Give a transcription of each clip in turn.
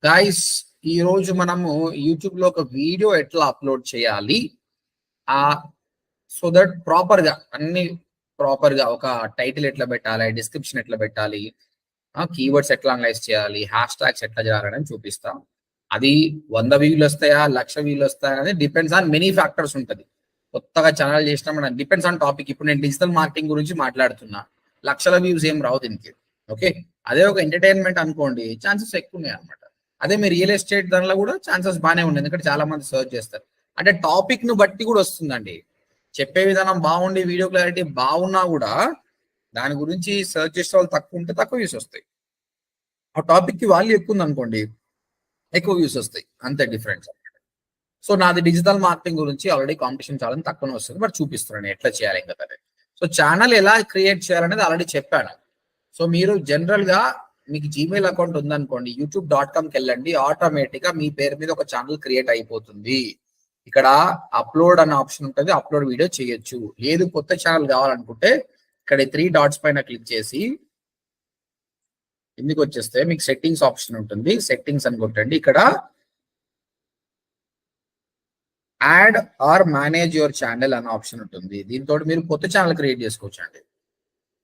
Guys, ఈ రోజు మనము యూట్యూబ్ లో ఒక వీడియో ఎట్లా అప్లోడ్ చేయాలి, సో దట్ ప్రాపర్ గా అన్ని ప్రాపర్ గా ఒక టైటిల్ ఎట్లా పెట్టాలి, డిస్క్రిప్షన్ ఎట్లా పెట్టాలి, కీవర్డ్స్ ఎట్లా అనలైజ్ చేయాలి, హ్యాష్ ట్యాగ్స్ ఎట్లా చేయాలని చూపిస్తాం. అది 100 వ్యూలు వస్తాయా, 1,00,000 వ్యూలు వస్తాయా అనేది డిపెండ్స్ ఆన్ మెనీ ఫ్యాక్టర్స్ ఉంటుంది. కొత్తగా ఛానల్ చేసినా మనం డిపెండ్స్ ఆన్ టాపిక్. ఇప్పుడు నేను డిజిటల్ మార్కెటింగ్ గురించి మాట్లాడుతున్నా, 1,00,000 వ్యూస్ ఏం రావు దీనికి. ఓకే, అదే ఒక ఎంటర్టైన్మెంట్ అనుకోండి, ఛాన్సెస్ ఎక్కువ ఉన్నాయి అనమాట. అదే మీ రియల్ ఎస్టేట్ దానిలో కూడా ఛాన్సెస్ బాగానే ఉన్నాయి, ఎందుకంటే చాలా మంది సర్చ్ చేస్తారు. అంటే టాపిక్ ను బట్టి కూడా వస్తుందండి. చెప్పే విధానం బాగుండి, వీడియో క్లారిటీ బాగున్నా కూడా దాని గురించి సర్చ్ చేసే వాళ్ళు తక్కువ ఉంటే తక్కువ వ్యూస్ వస్తాయి. ఆ టాపిక్ కి వాల్యూ ఎక్కువ ఉంది అనుకోండి, ఎక్కువ వ్యూస్ వస్తాయి. అంతే డిఫరెన్స్. సో నాది డిజిటల్ మార్కెటింగ్ గురించి ఆల్రెడీ కాంపిటీషన్ చాలా తక్కువనే వస్తుంది, బట్ చూపిస్తున్నాను ఎట్లా చేయాలి ఇంకా. సో ఛానల్ ఎలా క్రియేట్ చేయాలనేది ఆల్రెడీ చెప్పాను. సో మీరు జనరల్ గా మీకు జీమెయిల్ అకౌంట్ ఉందనుకోండి, youtube.com కి వెళ్ళండి, ఆటోమేటిక్ గా మీ పేరు మీద ఒక ఛానల్ క్రియేట్ అయిపోతుంది. ఇక్కడ అప్లోడ్ అనే ఆప్షన్ ఉంటుంది, అప్లోడ్ వీడియో చేయొచ్చు. లేదు కొత్త ఛానల్ కావాలనుకుంటే ఇక్కడ 3 డాట్స్ పైన క్లిక్ చేసి ఎందుకు వచ్చేస్తే మీకు సెట్టింగ్స్ ఆప్షన్ ఉంటుంది, సెట్టింగ్స్ అని కొట్టండి. ఇక్కడ add or manage your channel అనే ఆప్షన్ ఉంటుంది. దీంతో మీరు కొత్త ఛానల్ క్రియేట్ చేసుకోవచ్చు అండి.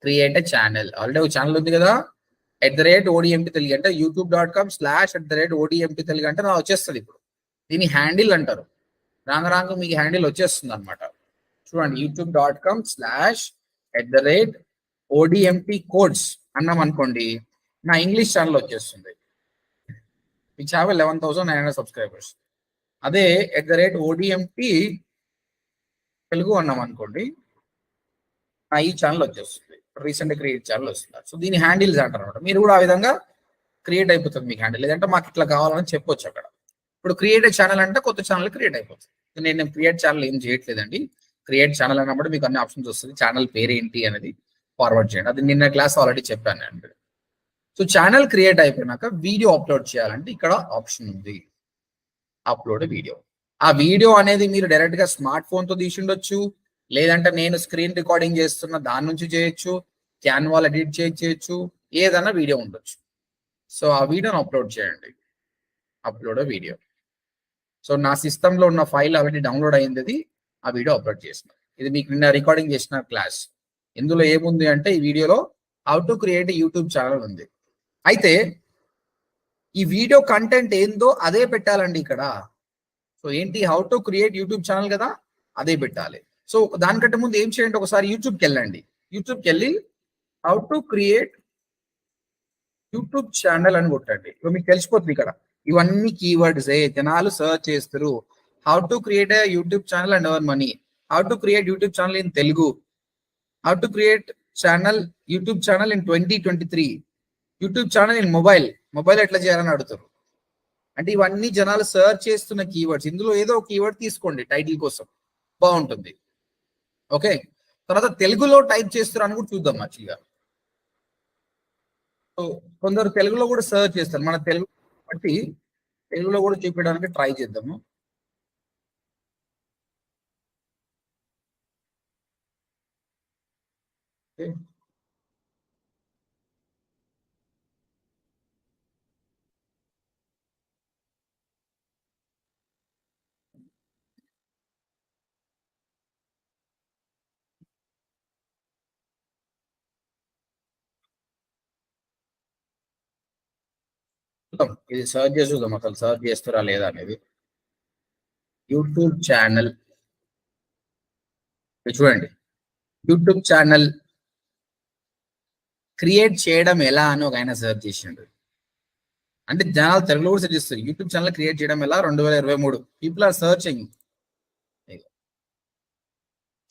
క్రియేట్ ఎ ఛానల్, ఆల్రెడీ ఒక ఛానల్ ఉంది కదా, @ODMP తెలుగు అంటే youtube.com/@ODMP తెలుగు అంటే నా వచ్చేస్తుంది. ఇప్పుడు దీని హ్యాండిల్ అంటారు. రాంగ్ మీకు హ్యాండిల్ వచ్చేస్తుంది అనమాట. చూడండి, youtube.com/@ODMP కోడ్స్ అన్నాం అనుకోండి, నా ఇంగ్లీష్ ఛానల్ వచ్చేస్తుంది. Which have 11,900 subscribers. అదే @ODMP తెలుగు అన్నాం అనుకోండి, నా ఈ ఛానల్ వచ్చేస్తుంది. రీసెంట్ క్రియేట్ ఛానల్ వస్తుంది. సో దీని హ్యాండిల్స్ అంటారు అనమాట. మీరు కూడా ఆ విధంగా క్రియేట్ అయిపోతుంది మీకు హ్యాండిల్. లేదంటే మాకు ఇట్లా కావాలని చెప్పొచ్చు అక్కడ. ఇప్పుడు క్రియేట్ ఛానల్ అంటే కొత్త ఛానల్ క్రియేట్ అయిపోతుంది. నేను క్రియేట్ ఛానల్ ఏం చేయట్లేదండి. క్రియేట్ ఛానల్ అన్నప్పుడు మీకు అన్ని ఆప్షన్స్ వస్తుంది. ఛానల్ పేరు ఏంటి అనేది ఫార్వర్డ్ చేయండి. అది నిన్న క్లాస్ ఆల్రెడీ చెప్పాను అండి. సో ఛానల్ క్రియేట్ అయిపోయినాక వీడియో అప్లోడ్ చేయాలంటే ఇక్కడ ఆప్షన్ ఉంది, అప్లోడ్ వీడియో. ఆ వీడియో అనేది మీరు డైరెక్ట్ గా స్మార్ట్ ఫోన్ తో తీసి ఉండొచ్చు, లేదంటే నేను స్క్రీన్ రికార్డింగ్ చేస్తున్న దాని నుంచి చేయొచ్చు, క్యాన్వాల్ ఎడిట్ చేయొచ్చు, ఏదైనా వీడియో ఉండొచ్చు. సో ఆ వీడియోని అప్లోడ్ చేయండి, అప్లోడ్ వీడియో. సో నా సిస్టంలో ఉన్న ఫైల్ ఆల్రెడీ డౌన్లోడ్ అయింది, ఆ వీడియో అప్లోడ్ చేసిన. ఇది మీకు నిన్న రికార్డింగ్ చేసిన క్లాస్. ఇందులో ఏముంది అంటే ఈ వీడియోలో how to create YouTube channel ఉంది. అయితే ఈ వీడియో కంటెంట్ ఏందో అదే పెట్టాలండి ఇక్కడ. సో ఏంటి, how to create YouTube channel కదా, అదే పెట్టాలి. సో దానికంటే ముందు ఏం చేయండి, ఒకసారి యూట్యూబ్కి వెళ్ళండి. యూట్యూబ్కి వెళ్ళి how to create YouTube channel అని కొట్టండి. మీకు తెలిసిపోతుంది ఇక్కడ ఇవన్నీ కీవర్డ్స్ జనాలు సర్చ్ చేస్తారు. How to create a YouTube channel and earn money, how to create YouTube channel in Telugu, how to create YouTube channel in 2023, YouTube channel in mobile ఎట్లా చేయాలని అడుగుతారు. అంటే ఇవన్నీ జనాలు సర్చ్ చేస్తున్న కీవర్డ్స్. ఇందులో ఏదో ఒక కీవర్డ్ తీసుకోండి టైటిల్ కోసం, బాగుంటుంది. ఓకే, తర్వాత తెలుగులో టైప్ చేస్తారని కూడా చూద్దాం. యాక్చువల్గా సో కొందరు తెలుగులో కూడా సర్చ్ చేస్తారు. మన తెలుగు బట్టి తెలుగులో కూడా చూపించడానికి ట్రై చేద్దాము. ఇది సర్చ్ చేసి చూద్దాం అసలు సర్చ్ చేస్తారా లేదా అనేది. యూట్యూబ్ ఛానల్ చూడండి, యూట్యూబ్ ఛానల్ క్రియేట్ చేయడం ఎలా అని ఒక ఆయన సర్చ్ చేసిండు. అంటే జనాలు తెలుగులో కూడా సర్చ్ చేస్తారు, యూట్యూబ్ ఛానల్ క్రియేట్ చేయడం ఎలా 2023 పీపుల్ ఆర్ సర్చింగ్.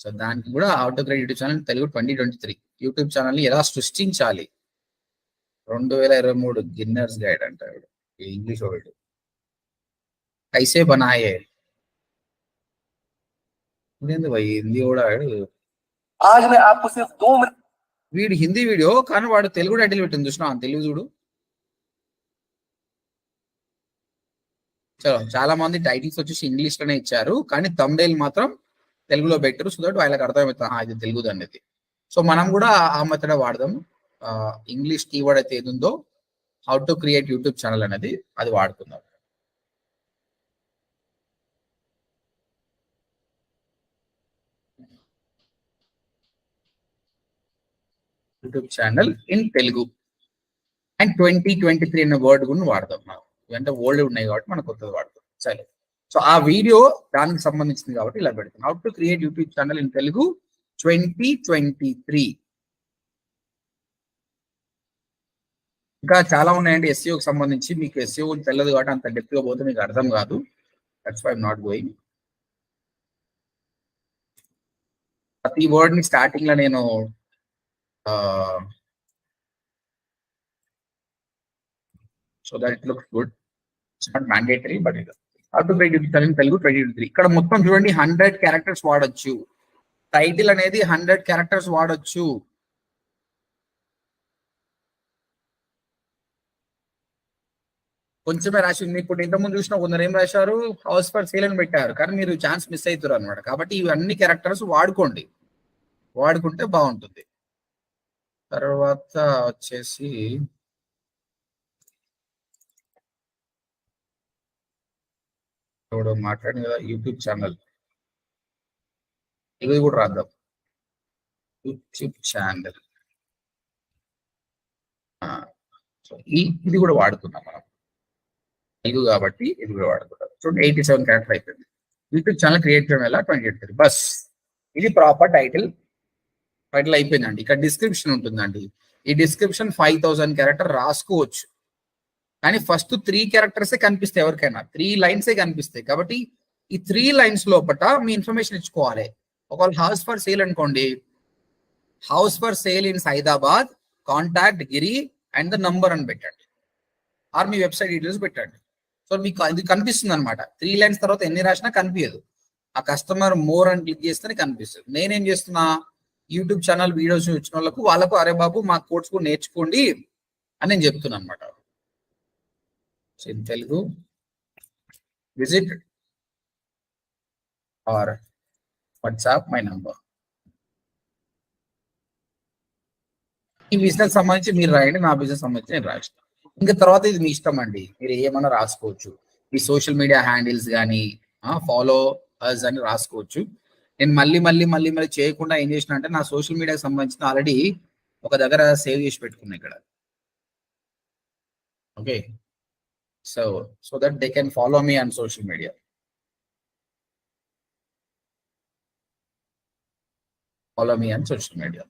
సో దానికి కూడా how to create YouTube channel Telugu 2023 YouTube channel ని ఎలా సృష్టించాలి 2023 గిన్నర్స్ గైడ్ అంటాడు ఇంగ్లీష్ వర్డ్. కైసే బనాయే హిందీ కూడా వీడు హిందీ వీడియో కానీ వాడు తెలుగు టైటిల్ పెట్టింది చూసినా, తెలుగు చూడు. చలో చాలా మంది టైటిల్స్ వచ్చేసి ఇంగ్లీష్ లోనే ఇచ్చారు, కానీ థంబ్నెయిల్ మాత్రం తెలుగులో పెట్టారు. సో దట్ వాళ్ళకి అర్థమవుతుంది ఇది తెలుగుది అనేది. సో మనం కూడా ఆ మెథడ్ వాడదాం. ఇంగ్లీష్ కీవర్డ్ అయితే ఏది ఉందో how to create YouTube channel అనేది అది వాడుకుందాం. YouTube channel in Telugu and 2023 అనే వర్డ్ కూడా వాడదాం. మనం అంటే ఓల్డ్ ఉన్నాయి కాబట్టి మనం కొత్తది వాడతాం. సరే, సో ఆ వీడియో దానికి సంబంధించింది కాబట్టి ఇలా పెడతాం. How to create YouTube channel in Telugu 2023. ఇంకా చాలా ఉన్నాయండి ఎస్ఈఓకి సంబంధించి. మీకు ఎస్ఈఓ తెలియదు కాబట్టి అంత డెప్త్ గా పోతే మీకు అర్థం కాదు. That's why I'm not going. ప్రతి వర్డ్ ని స్టార్టింగ్ లో నేను so that it looks good. It's not mandatory but it how to create YouTube channel in Telugu 2023. ఇక్కడ మొత్తం చూడండి 100 క్యారెక్టర్స్ వాడొచ్చు. టైటిల్ అనేది 100 క్యారెక్టర్స్ వాడొచ్చు. కొంచెమే రాసి ఉంది. ఇప్పుడు ఇంతకుముందు చూసిన కొందరు ఏం రాశారు, హౌస్ ఫర్ సేల్ అని పెట్టారు, కానీ మీరు ఛాన్స్ మిస్ అవుతారు అనమాట. కాబట్టి ఇవి అన్ని క్యారెక్టర్స్ వాడుకోండి, వాడుకుంటే బాగుంటుంది. తర్వాత వచ్చేసి ఇప్పుడు మాట్లాడిన కదా యూట్యూబ్ ఛానల్, ఇది కూడా రాద్దాం. యూట్యూబ్ ఛానల్ ఇది కూడా వాడుతున్నాం మనం తెలుగు కాబట్టి, ఇది కూడా వాడుకుంటాం. చూడండి 87 క్యారెక్టర్ అయిపోయింది. యూట్యూబ్ ఛానల్ క్రియేట్ చేయడం ఎలా 2023 బస్. ఇది ప్రాపర్ టైటిల్ అయిపోయిందండి. ఇక్కడ డిస్క్రిప్షన్ ఉంటుందండి. ఈ డిస్క్రిప్షన్ 5000 క్యారెక్టర్ రాసుకోవచ్చు, కానీ ఫస్ట్ 3 క్యారెక్టర్సే కనిపిస్తాయి ఎవరికైనా, 3 లైన్సే కనిపిస్తాయి. కాబట్టి ఈ 3 లైన్స్ లోపల మీ ఇన్ఫర్మేషన్ ఇచ్చుకోవాలి. ఒకవేళ హౌస్ ఫర్ సేల్ అనుకోండి, house for sale in Saidabad, contact Giri and the number అని పెట్టండి, ఆర్ మీ వెబ్సైట్ డీటెయిల్స్ పెట్టండి. సో మీకు ఇది కనిపిస్తుంది అనమాట. 3 లైన్స్ తర్వాత ఎన్ని రాసినా కనిపించదు. ఆ కస్టమర్ మోర్ అని క్లిక్ చేస్తేనే కనిపిస్తుంది. నేనేం చేస్తున్నా, యూట్యూబ్ ఛానల్ వీడియోస్ వచ్చిన వాళ్ళకు అరే బాబు మా కోర్స్ కూడా నేర్చుకోండి అని నేను చెప్తున్నా అనమాట. In Telugu visit are WhatsApp my number. ఈ బిజినెస్ సంబంధించి మీరు రాయండి, నా బిజినెస్ సంబంధించి నేను రాస్తాను. ఇంకా తర్వాత ఇది మీ ఇష్టం అండి, మీరు ఏమన్నా రాసుకోవచ్చు. ఈ సోషల్ మీడియా హ్యాండిల్స్ కానీ ఫాలో అస్ అని రాసుకోవచ్చు. నేను మళ్ళీ చేయకుండా ఏం చేసిన అంటే, నా సోషల్ మీడియాకి సంబంధించిన ఆల్రెడీ ఒక దగ్గర సేవ్ చేసి పెట్టుకున్నా ఇక్కడ. Okay, so that they can follow me on social media. Follow me on social media.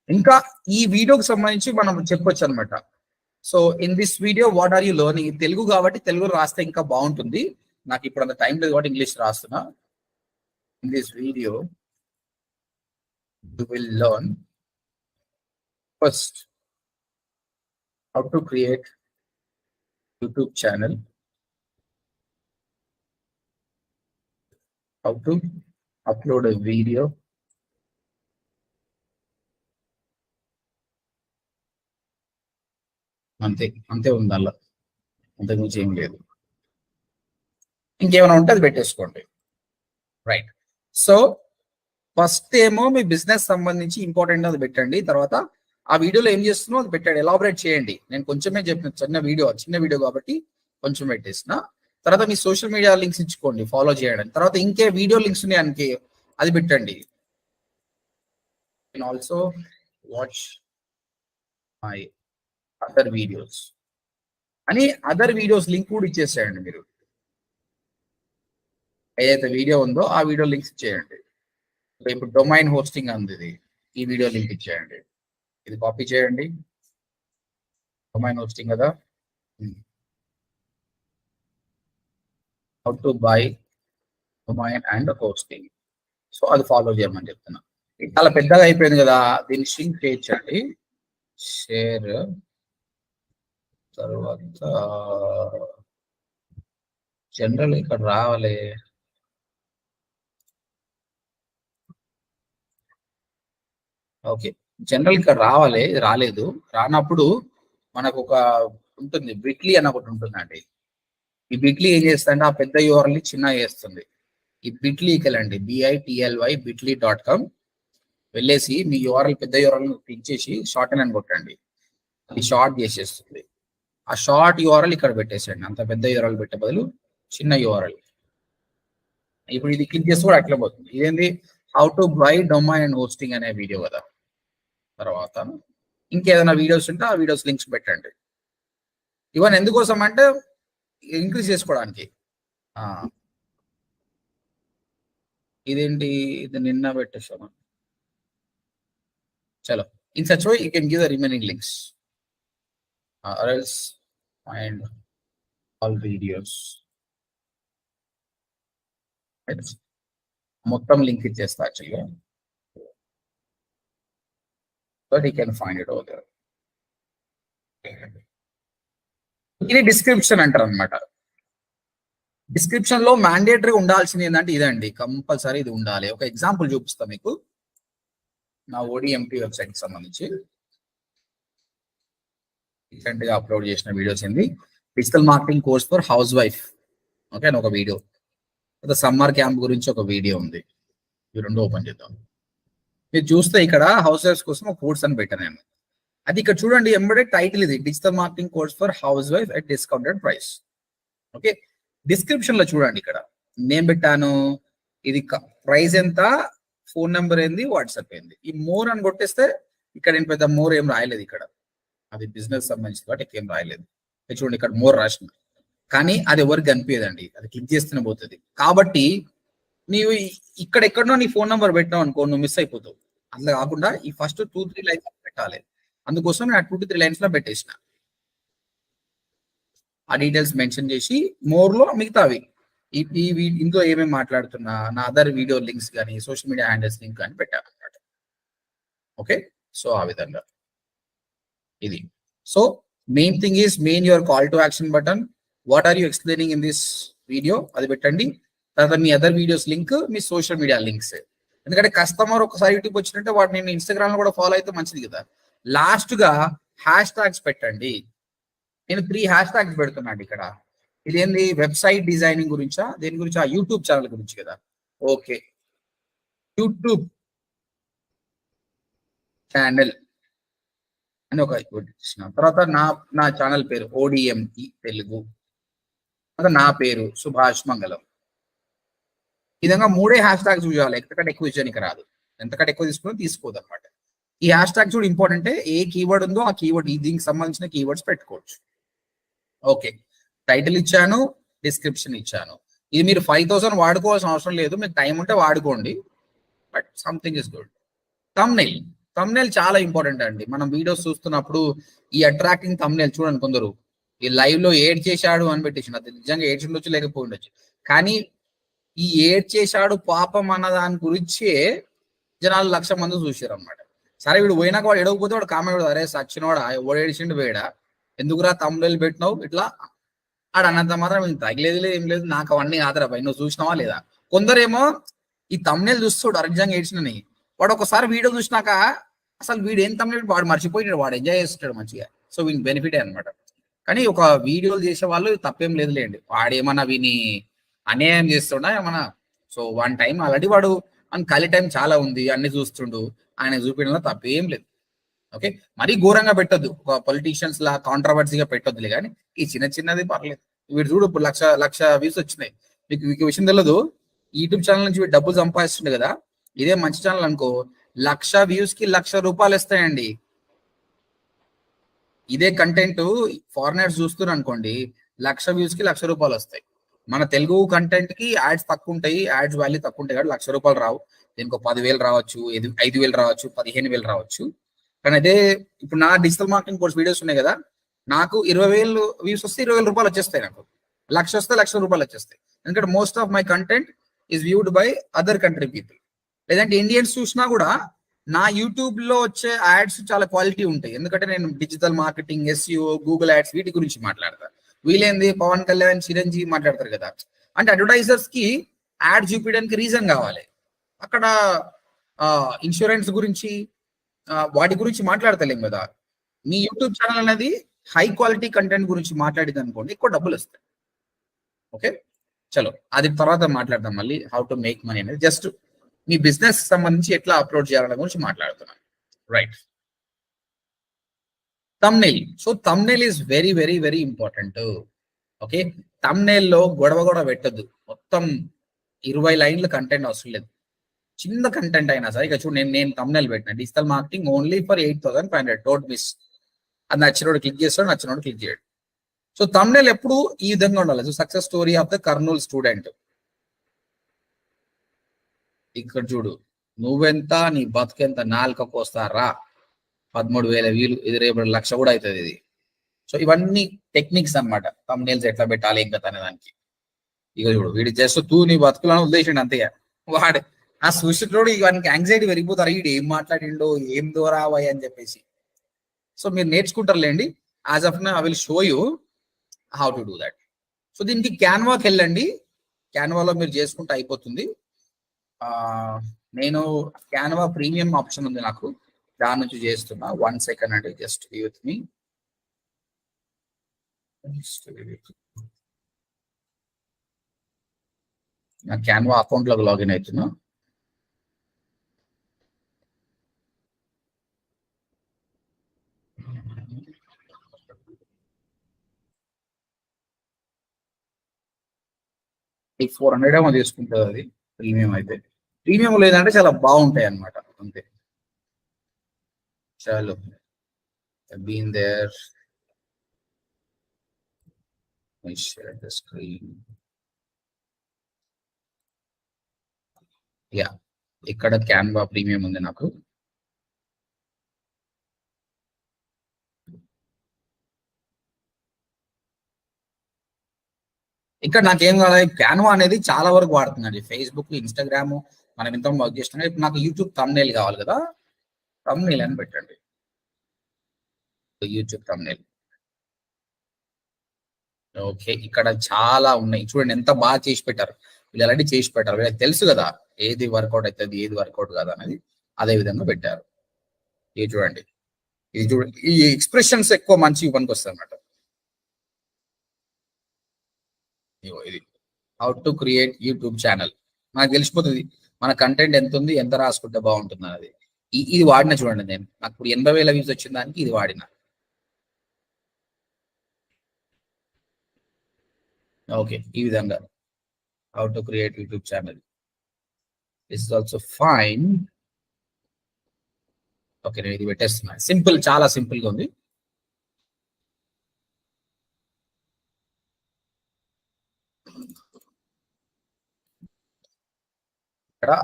ఇంకా ఈ వీడియోకి సంబంధించి మనం చెప్పొచ్చు అనమాట. So in this video what are you learning, Telugu కాబట్టి తెలుగు రాస్తే ఇంకా బాగుంటుంది. నాకు ఇప్పుడు అంత టైం లేదు కాబట్టి ఇంగ్లీష్ రాస్తున్నా. In this video you will learn first how to create YouTube channel, how to upload a video, అంతే ఉంది అలా, అంతకుమించి ఏం లేదు. ఇంకేమైనా ఉంటే అది పెట్టేసుకోండి. రైట్, సో ఫస్ట్ ఏమో మీ బిజినెస్ సంబంధించి ఇంపార్టెంట్ అది పెట్టండి. తర్వాత ఆ వీడియోలో ఏం చేస్తున్నో అది పెట్టండి, ఎలాబరేట్ చేయండి. నేను కొంచెమే చెప్పిన చిన్న వీడియో కాబట్టి కొంచెం పెట్టేసిన. తర్వాత మీ సోషల్ మీడియా లింక్స్ ఇచ్చుకోండి ఫాలో చేయడానికి. తర్వాత ఇంకే వీడియో లింక్స్ ఉన్నాయనికి అది పెట్టండి. Also watch my other videos అని అదర్ వీడియోస్ లింక్ కూడా ఇచ్చేసేయండి. మీరు ఏదైతే వీడియో ఉందో ఆ వీడియో లింక్స్ ఇచ్చేయండి. ఇప్పుడు డొమైన్ హోస్టింగ్ అంది, ఇది ఈ వీడియో లింక్ ఇచ్చేయండి. ఇది కాపీ చేయండి, డొమైన్ హోస్టింగ్ కదా. How to buy domain and hosting, so అది ఫాలో చేయమని చెప్తున్నా. ఇది చాలా పెద్దగా అయిపోయింది కదా, దీన్ని షింక్ చేయించండి. షేర్ తర్వాత జనరల్ ఇక్కడ రావాలి. ఓకే, జనరల్ ఇక్కడ రావాలి, రాలేదు. రానప్పుడు మనకు ఒక ఉంటుంది, బిట్లీ అని ఒకటి ఉంటుందండి. ఈ బిట్లీ ఏం చేస్తుందంటే ఆ పెద్ద యూఆర్ఎల్ ని చిన్న చేస్తుంది. ఈ బిట్లీకి వెళ్ళండి, bitly.com వెళ్ళేసి మీ యూఆర్ఎల్ పెద్ద యూఆర్ఎల్ క్లిక్ చేసి షార్ట్ అని కొట్టండి, అది షార్ట్ చేసేస్తుంది. ఆ షార్ట్ యూఆర్ఎల్ ఇక్కడ పెట్టేసేయండి. అంత పెద్ద యూఆర్ఎల్ పెట్టే బదులు చిన్న యూఆర్ఎల్. ఇప్పుడు ఇది క్లిక్ చేసి కూడా అట్లా పోతుంది. ఇదేంటి how to buy domain and hosting అనే వీడియో కదా. తర్వాత ఇంకేదైనా వీడియోస్ ఉంటే ఆ వీడియోస్ లింక్స్ పెట్టండి. ఇవన్నీ ఎందుకోసం అంటే ఇంక్రీజ్ చేసుకోవడానికి. ఇదేంటి, ఇది నిన్న పెట్టేసాము. చలో, in such way you can give the remaining links or else find all videos. మొత్తం లింక్ ఇచ్చేస్తా యాక్చువల్గా, but you can find it over there. ఇది డిస్క్రిప్షన్ అంటారు అనమాట. డిస్క్రిప్షన్ లో మ్యాండేటరీ ఉండాల్సింది ఏంటంటే ఇదండి, కంపల్సరీ ఇది ఉండాలి. ఒక ఎగ్జాంపుల్ చూపిస్తా మీకు నా ODMP వెబ్సైట్ కి సంబంధించి. రీసెంట్ గా అప్లోడ్ చేసిన వీడియోస్ ఏంది, digital marketing course for house wife, okay అని ఒక వీడియో, సమ్మర్ క్యాంప్ గురించి ఒక వీడియో ఉంది. ఈ రెండు ఓపెన్ చేద్దాం. మీరు చూస్తే ఇక్కడ హౌస్ వైఫ్స్ కోసం ఒక కోర్స్ అని పెట్టాను నేను. అది ఇక్కడ చూడండి, ఎంబడే టైటిల్ ఇది digital marketing course for house wife at discounted price. Okay, description లో చూడండి, ఇక్కడ నేను పెట్టాను ఇది ప్రైస్ ఎంత, ఫోన్ నెంబర్ ఏంది, వాట్సాప్ ఏంది. ఈ మోర్ అని కొట్టేస్తే ఇక్కడ నేను పెద్ద మోర్ ఏం రాయలేదు ఇక్కడ, అది బిజినెస్ సంబంధించి కాబట్టి ఏం రాయలేదు. చూడండి ఇక్కడ మోర్ రాసిన, కానీ అది ఎవరికి కనిపించదండి, అది క్లిక్ చేస్తూనే పోతుంది. కాబట్టి నీవు ఇక్కడ ఎక్కడో నీ ఫోన్ నెంబర్ పెట్టావు అనుకో, నువ్వు మిస్ అయిపోతావు. అట్లా కాకుండా ఈ ఫస్ట్ 2-3 లైన్స్ పెట్టాలి. అందుకోసం నేను 2-3 లైన్స్ లో పెట్టేసిన. ఆ డీటెయిల్స్ మెన్షన్ చేసి మోర్ లో మిగతావి ఇందులో ఏమేమి మాట్లాడుతున్నా, నా అదర్ వీడియో లింక్స్ కానీ సోషల్ మీడియా హ్యాండిల్స్ లింక్ కానీ పెట్టాను అన్నమాట. ఓకే, సో ఆ విధంగా ఇది. So main thing is your call to action button, what are you explaining in this video, అది పెట్టండి. తర్వాత మీ అదర్ వీడియోస్ లింక్, మీ సోషల్ మీడియా లింక్స్. ఎందుకంటే కస్టమర్ ఒకసారి యూట్యూబ్ వచ్చినట్టే వాడు నేను ఇన్స్టాగ్రామ్ లో కూడా ఫాలో అయితే మంచిది కదా. లాస్ట్ గా హ్యాష్ ట్యాగ్స్ పెట్టండి. నేను 3 హ్యాష్ ట్యాగ్స్ పెడుతున్నాను ఇక్కడ. ఇదేంది, వెబ్సైట్ డిజైనింగ్ గురించా, దేని గురించి, ఆ యూట్యూబ్ ఛానల్ గురించి కదా. ఓకే, యూట్యూబ్ ఛానల్ అని ఒక తర్వాత నా ఛానల్ పేరు ODMP తెలుగు, నా పేరు సుభాష్ మంగళం. ఈ విధంగా 3 హ్యాష్ ట్యాగ్స్ చూడాలి, ఎంతకంటే ఎక్కువ ఇచ్చానికి రాదు. ఎంతకంటే ఎక్కువ తీసుకుని తీసుకోదు అనమాట. ఈ హ్యాష్ ట్యాగ్ చూడు ఇంపార్టెంట్, ఏ కీవర్డ్ ఉందో ఆ కీవర్డ్, దీనికి సంబంధించిన కీవర్డ్స్ పెట్టుకోవచ్చు. ఓకే, టైటిల్ ఇచ్చాను, డిస్క్రిప్షన్ ఇచ్చాను. ఇది మీరు 5000 వాడుకోవాల్సిన అవసరం లేదు, మీకు టైం ఉంటే వాడుకోండి, but something is good. Thumbnail చాలా ఇంపార్టెంట్ అండి. మనం వీడియోస్ చూస్తున్నప్పుడు ఈ అట్రాక్టింగ్ థంబ్నెయిల్ చూడండి, కొందరు ఈ లైవ్ లో ఏడ్ చేశాడు అని పెట్టేసి, అది నిజంగా ఏడ్చి ఉండొచ్చు లేకపోయి ఉండొచ్చు, కానీ ఈ ఏడ్ చేశాడు పాపం అన్న దాని గురించి జనాలు 1,00,000 మంది చూసారు అనమాట. సరే వీడు పోయినాక వాడు ఎడవకపోతే వాడు కామెంట్, అరే సచ్చినోడా ఎవడు ఏడిచిండు వేడా, ఎందుకురా థంబ్నెయిల్ పెట్టినావు ఇట్లా ఆడ అన్నంత మాత్రం తగిలేదు లేదు ఏం లేదు, నాకు అవన్నీ ఆదరపై నువ్వు చూసినావా లేదా. కొందరేమో ఈ థంబ్నెయిల్ చూస్తాడు అర్జంగా ఏడ్చినని, వాడు ఒకసారి వీడియో చూసినాక అసలు వీడు ఏం థంబ్నెయిల్ వాడు మర్చిపోయినాడు, వాడు ఎంజాయ్ చేస్తాడు మంచిగా. సో వీని బెనిఫిటే అనమాట. కానీ ఒక వీడియోలు చేసే వాళ్ళు తప్పేం లేదులేండి, వాడేమన్నా వీని అన్యాయం చేస్తుండా ఏమన్నా. సో వన్ టైం ఆల్రెడీ వాడు అని ఖాళీ టైం చాలా ఉంది, అన్ని చూస్తుండు, ఆయన చూపించడంలో తప్పేం లేదు. ఓకే, మరీ ఘోరంగా పెట్టొద్దు, ఒక పొలిటీషియన్స్ లా కాంట్రవర్సీగా పెట్టొద్దులే, కానీ ఈ చిన్నది పర్లేదు. వీడు చూడు ఇప్పుడు లక్ష వ్యూస్ వచ్చినాయి. మీకు విషయం తెలియదు, యూట్యూబ్ ఛానల్ నుంచి వీడు డబ్బులు సంపాదిస్తుండే కదా. ఇదే మంచి ఛానల్ అనుకో, 1,00,000 వ్యూస్ కి 1,00,000 రూపాయలు వస్తాయండి. ఇదే కంటెంట్ ఫారినర్స్ చూస్తున్నారు అనుకోండి, 1,00,000 వ్యూస్ కి 1,00,000 రూపాయలు వస్తాయి. మన తెలుగు కంటెంట్ కి యాడ్స్ తక్కువ ఉంటాయి, యాడ్స్ వాల్యూ తక్కువ ఉంటాయి, కాబట్టి 1,00,000 రూపాయలు రావు. దీనికి 10,000 రావచ్చు, 5,000 రావచ్చు, 15,000 రావచ్చు. కానీ అదే ఇప్పుడు నా డిజిటల్ మార్కెటింగ్ కోర్స్ వీడియోస్ ఉన్నాయి కదా, నాకు 20,000 వ్యూస్ వస్తే 20,000 రూపాయలు వచ్చేస్తాయి, నాకు 1,00,000 వస్తే 1,00,000 రూపాయలు వచ్చేస్తాయి. ఎందుకంటే most of my content is viewed by other country people. లేదంటే ఇండియన్స్ చూసినా కూడా నా యూట్యూబ్ లో వచ్చే యాడ్స్ చాలా క్వాలిటీ ఉంటాయి, ఎందుకంటే నేను digital marketing, SEO, Google ads వీటి గురించి మాట్లాడతాను. వీలేంది పవన్ కళ్యాణ్, చిరంజీవి మాట్లాడతారు కదా. అంటే అడ్వర్టైజర్స్ కి యాడ్ చూపించడానికి రీజన్ కావాలి. అక్కడ ఇన్సూరెన్స్ గురించి వాటి గురించి మాట్లాడతలేం కదా. మీ యూట్యూబ్ ఛానల్ అనేది హై క్వాలిటీ కంటెంట్ గురించి మాట్లాడేది అనుకోండి, ఎక్కువ డబ్బులు వస్తాయి. ఓకే, చలో అది తర్వాత మాట్లాడదాం మళ్ళీ. హౌ టు మేక్ మనీ అనేది జస్ట్ మీ బిజినెస్ సంబంధించి ఎట్లా అప్లోడ్ చేయాలనే గురించి మాట్లాడుతున్నాను. Right, thumbnail. So thumbnail is very, very, very important. Okay, thumbnail లో గొడవ పెట్టద్దు. మొత్తం 20 లైన్ల కంటెంట్ అవసరం లేదు. చిన్న కంటెంట్ అయినా సరే, ఇక చూడు నేను thumbnail పెట్టిన digital marketing only for 8,500. Don't miss. అది నచ్చినోడు క్లిక్ చేస్తాడు, నచ్చినోడు క్లిక్ చేయడు. సో thumbnail ఎప్పుడు ఈ విధంగా ఉండాలి. So success story of the Kurnool student. ఇక్కడ చూడు, నువ్వెంత నీ బతుకెంత, 4 కోస్తారా, 13,000 వ్యూలు, ఇది రేపు 1,00,000 కూడా అవుతుంది ఇది. సో ఇవన్నీ టెక్నిక్స్ అనమాట, thumbnails ఎట్లా పెట్టాలి ఇంకా అనే దానికి. ఇక చూడు, వీడి జస్ట్ తూ నీ బతుకులను ఉద్దేశండి అంతే. వాడు ఆ సూచితుడు ఇవన్నీ యాంగ్జైటీ పెరిగిపోతారు, వీడు ఏం మాట్లాడిండో ఏం దూరావాయి అని చెప్పేసి. సో మీరు నేర్చుకుంటారులేండి. As of now I will show you how to do that. So దీనికి క్యాన్వాకి వెళ్ళండి, క్యాన్వాలో మీరు చేసుకుంటే అయిపోతుంది. నేను క్యాన్వా ప్రీమియం ఆప్షన్ ఉంది నాకు, దాని నుంచి చేస్తున్నా. 1 సెకండ్ అండి, జస్ట్ బీ విత్ మీ. నా క్యాన్వా అకౌంట్ లోకి లాగిన్ అవుతున్నా. ఈ 400 ఏమో తీసుకుంటుంది అది ప్రీమియం అయితే. ప్రీమియం లేదంటే చాలా బాగుంటాయి అన్నమాట అంతే. చాలు, been there. Share the screen. Yeah, ఇక్కడ క్యాన్వా ప్రీమియం ఉంది నాకు. ఇక్కడ నాకేం కావాలి, క్యాన్వా అనేది చాలా వరకు వాడుతుందండి. ఫేస్బుక్, ఇన్స్టాగ్రామ్ మనం ఇంత వర్క్ చేస్తున్నాం. ఇప్పుడు నాకు యూట్యూబ్ thumbnail కావాలి కదా, thumbnail అని పెట్టండి, యూట్యూబ్ thumbnail. ఓకే, ఇక్కడ చాలా ఉన్నాయి చూడండి, ఎంత బాగా చేసి పెట్టారు. వీళ్ళు ఆల్రెడీ చేసి పెట్టారు, వీళ్ళకి తెలుసు కదా ఏది వర్కౌట్ అవుతుంది ఏది వర్కౌట్ కాదు అనేది. అదే విధంగా పెట్టారు. ఇది చూడండి, ఇది చూడండి, ఈ ఎక్స్ప్రెషన్స్ ఎక్కువ మంచి పనికి వస్తాయి అన్నమాట. ఇది how to create YouTube channel. నాకు తెలిసిపోతుంది మన కంటెంట్ ఎంత ఉంది, ఎంత రాసుకుంటే బాగుంటుంది అనేది. ఇది వాడిన చూడండి, నేను నాకు ఇప్పుడు 80,000 వ్యూస్ వచ్చిన దానికి ఇది వాడిన. ఓకే, ఈ విధంగా how to create YouTube channel is also fine. Okay, నేను ఇది పెట్టేస్తున్నా. సింపుల్, చాలా సింపుల్ గా ఉంది. ఇక్కడ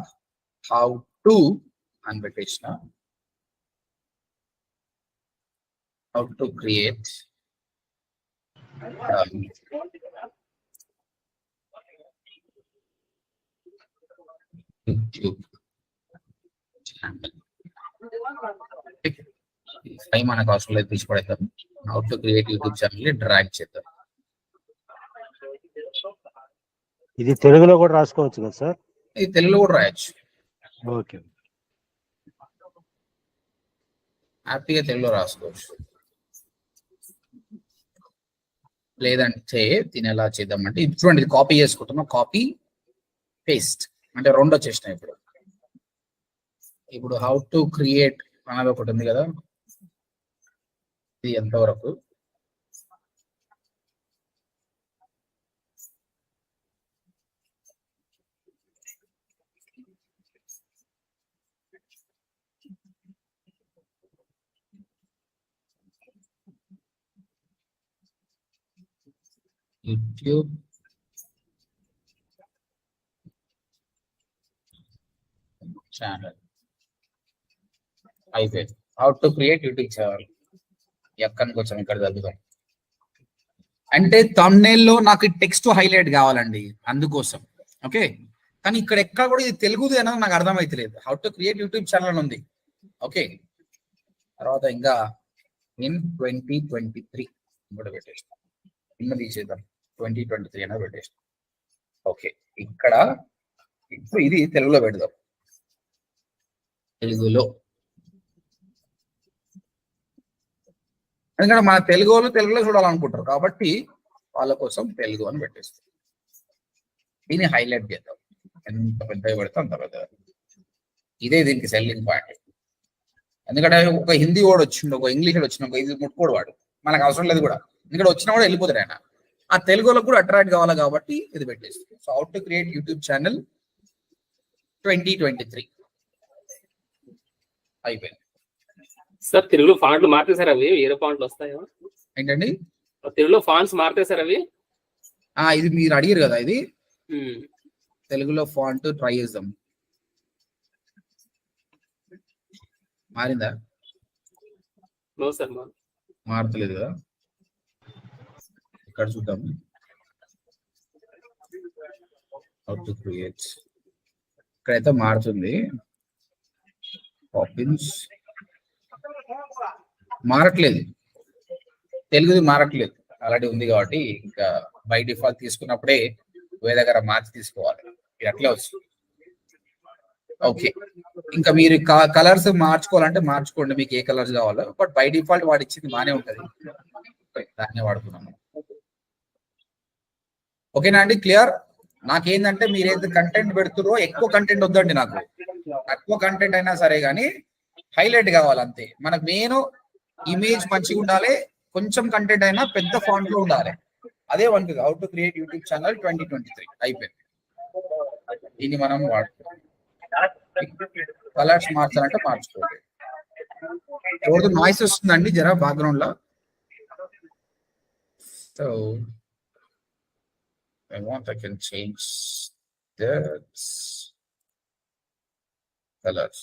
హౌ టు అని పెట్టేసిన, how to create YouTube channel. మనకు అవసరం లేదు, తీసిపడేద్దాం. How to create YouTube channel drag చేద్దాం. ఇది తెలుగులో కూడా రాసుకోవచ్చు కదా సార్? ఇది తెలుగులో కూడా రాయొచ్చు. ఓకే, హ్యాపీగా తెలుగులో రాసుకోవచ్చు. లేదంటే దీని ఎలా చేద్దామంటే, ఇది చూడండి, ఇది కాపీ చేసుకుంటున్నాం. కాపీ పేస్ట్ అంటే 2 వచ్చేసినాయి. ఇప్పుడు హౌ టు క్రియేట్ అనేది ఒకటి ఉంది కదా, ఇది ఎంతవరకు యూట్యూబ్ ఛానల్ అయిపోయింది. How to create YouTube channel ఎక్కడికి వచ్చాం, ఇక్కడ చదువుతాం. అంటే thumbnail లో నాకు టెక్స్ట్ హైలైట్ కావాలండి, అందుకోసం. ఓకే, కానీ ఇక్కడ ఎక్కడ కూడా ఇది తెలుగుది అనేది నాకు అర్థమైతలేదు. How to create YouTube channel ఉంది. ఓకే, తర్వాత ఇంకా ఇన్ 2023 కూడా పెట్టేస్తాం, ఇన్న తీసేద్దాం, 2023 అనేది పెట్టేస్తాం. ఓకే, ఇక్కడ ఇప్పుడు ఇది తెలుగులో పెడదాం. తెలుగులో, ఎందుకంటే మన తెలుగు వాళ్ళు తెలుగులో చూడాలనుకుంటారు కాబట్టి వాళ్ళ కోసం తెలుగు అని పెట్టేస్తాం. దీన్ని హైలైట్ చేద్దాం, ఎంత పెద్దగా పెడితే అంత పెద్దగా. ఇదే దీనికి సెల్లింగ్ పాయింట్. ఎందుకంటే ఒక హిందీ వాడు వచ్చిండు, ఒక ఇంగ్లీష్ వాడు వచ్చిండు, ఒక ఇది ముట్టుకోడు వాడు, మనకు అవసరం లేదు కూడా. ఎందుకంటే వచ్చినా కూడా వెళ్ళిపోతాడు ఆయన. ఆ తెలుగులో కూడా అట్రాక్ట్ కావాలి కాబట్టి ఇది పెట్టేస్తుంది. So how to create YouTube channel 2023 అయిపోయింది. సార్ తెలుగులో ఫాంట్లు మారితే సార్ అవి వేరే ఫాంట్లు వస్తాయా? ఏంటండి తెలుగులో ఫాంట్స్ మారితే సార్ అవి? ఇది మీరు అడిగారు కదా, ఇది ఉమ్. తెలుగులో ఫాంట్ ట్రై చేద్దాం. మారిందా? నో సార్ మారతలేదు కదా, ఇక్కడ చూద్దాం. హౌ టు క్రియేట్, ఇక్కడైతే మారుతుంది. పాపిన్స్ మారట్లేదు, తెలుగుది మారట్లేదు, ఆల్రెడీ ఉంది కాబట్టి ఇంకా బై డిఫాల్ట్ తీసుకున్నప్పుడే వేరే దగ్గర మార్చి తీసుకోవాలి. ఇది అట్లే వస్తుంది. ఓకే, ఇంకా మీరు కలర్స్ మార్చుకోవాలంటే మార్చుకోండి, మీకు ఏ కలర్స్ కావాలో. బట్ బై డిఫాల్ట్ వాడు ఇచ్చింది బాగానే ఉంటది, దాన్నే వాడుకున్నాము. ఓకేనా అండి, క్లియర్? నాకేంటంటే మీరు ఏదైతే కంటెంట్ పెడుతురో ఎక్కువ కంటెంట్ వద్దండి, నాకు తక్కువ కంటెంట్ అయినా సరే కానీ హైలైట్ కావాలి అంతే. మనకు మెయిన్ ఇమేజ్ మంచిగా ఉండాలి, కొంచెం కంటెంట్ అయినా పెద్ద ఫాంట్ లో ఉండాలి. అదే మనకి how to create YouTube channel 2023 అయిపోయింది. దీన్ని మనం వాడుకోవాలి. కలర్స్ మార్చాలంటే మార్చుకోవాలి. ఎవరితో నాయిస్ వస్తుందండి జరా బ్యాక్గ్రౌండ్ లో? So I want, I can change the colors.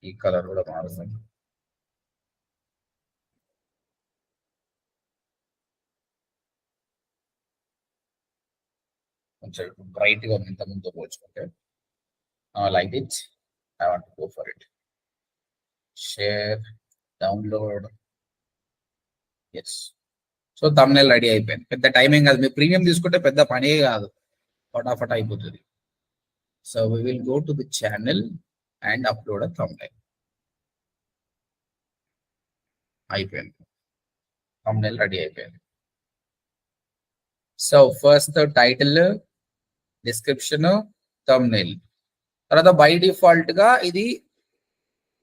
ఈ కలర్ కూడా మారుతుంది. కొంచెం బ్రైట్ గా ఇంత ముందు పోల్చుకుంటే. Like it, I want to go for it. Share, download, yes. So thumbnail ready అయిపోయింది. పెద్ద టైమింగ్ కాదు, మీరు ప్రీమియం తీసుకుంటే పెద్ద పనే కాదు, ఫటాఫట్ అయిపోతుంది. So we will go to the channel and upload a thumbnail. అయిపోయింది, థంబ్నెయిల్ రెడీ అయిపోయింది. So first title, description, thumbnail. తర్వాత బై డిఫాల్ట్ గా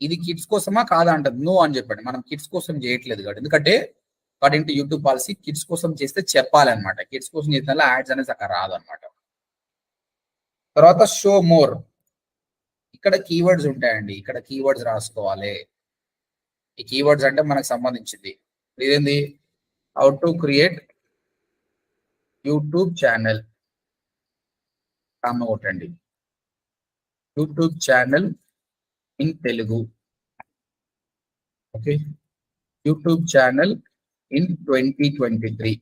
ఇది కిడ్స్ కోసమా కాదా అంటది, నో అని చెప్పండి. మనం కిడ్స్ కోసం చేయట్లేదు కాబట్టి, ఎందుకంటే according to YouTube policy kids కోసం చేస్తే చెప్పాలన్నమాట. కిడ్స్ కోసం చేసిన యాడ్స్ అనేది అక్కడ రాదు అనమాట. తర్వాత షో మోర్, ఇక్కడ కీవర్డ్స్ ఉంటాయండి, ఇక్కడ కీవర్డ్స్ రాసుకోవాలి. ఈ కీవర్డ్స్ అంటే మనకు సంబంధించింది. ఇదేంది, how to create YouTube channel, కొట్టండి YouTube channel in Telugu. Okay, YouTube channel in 2023.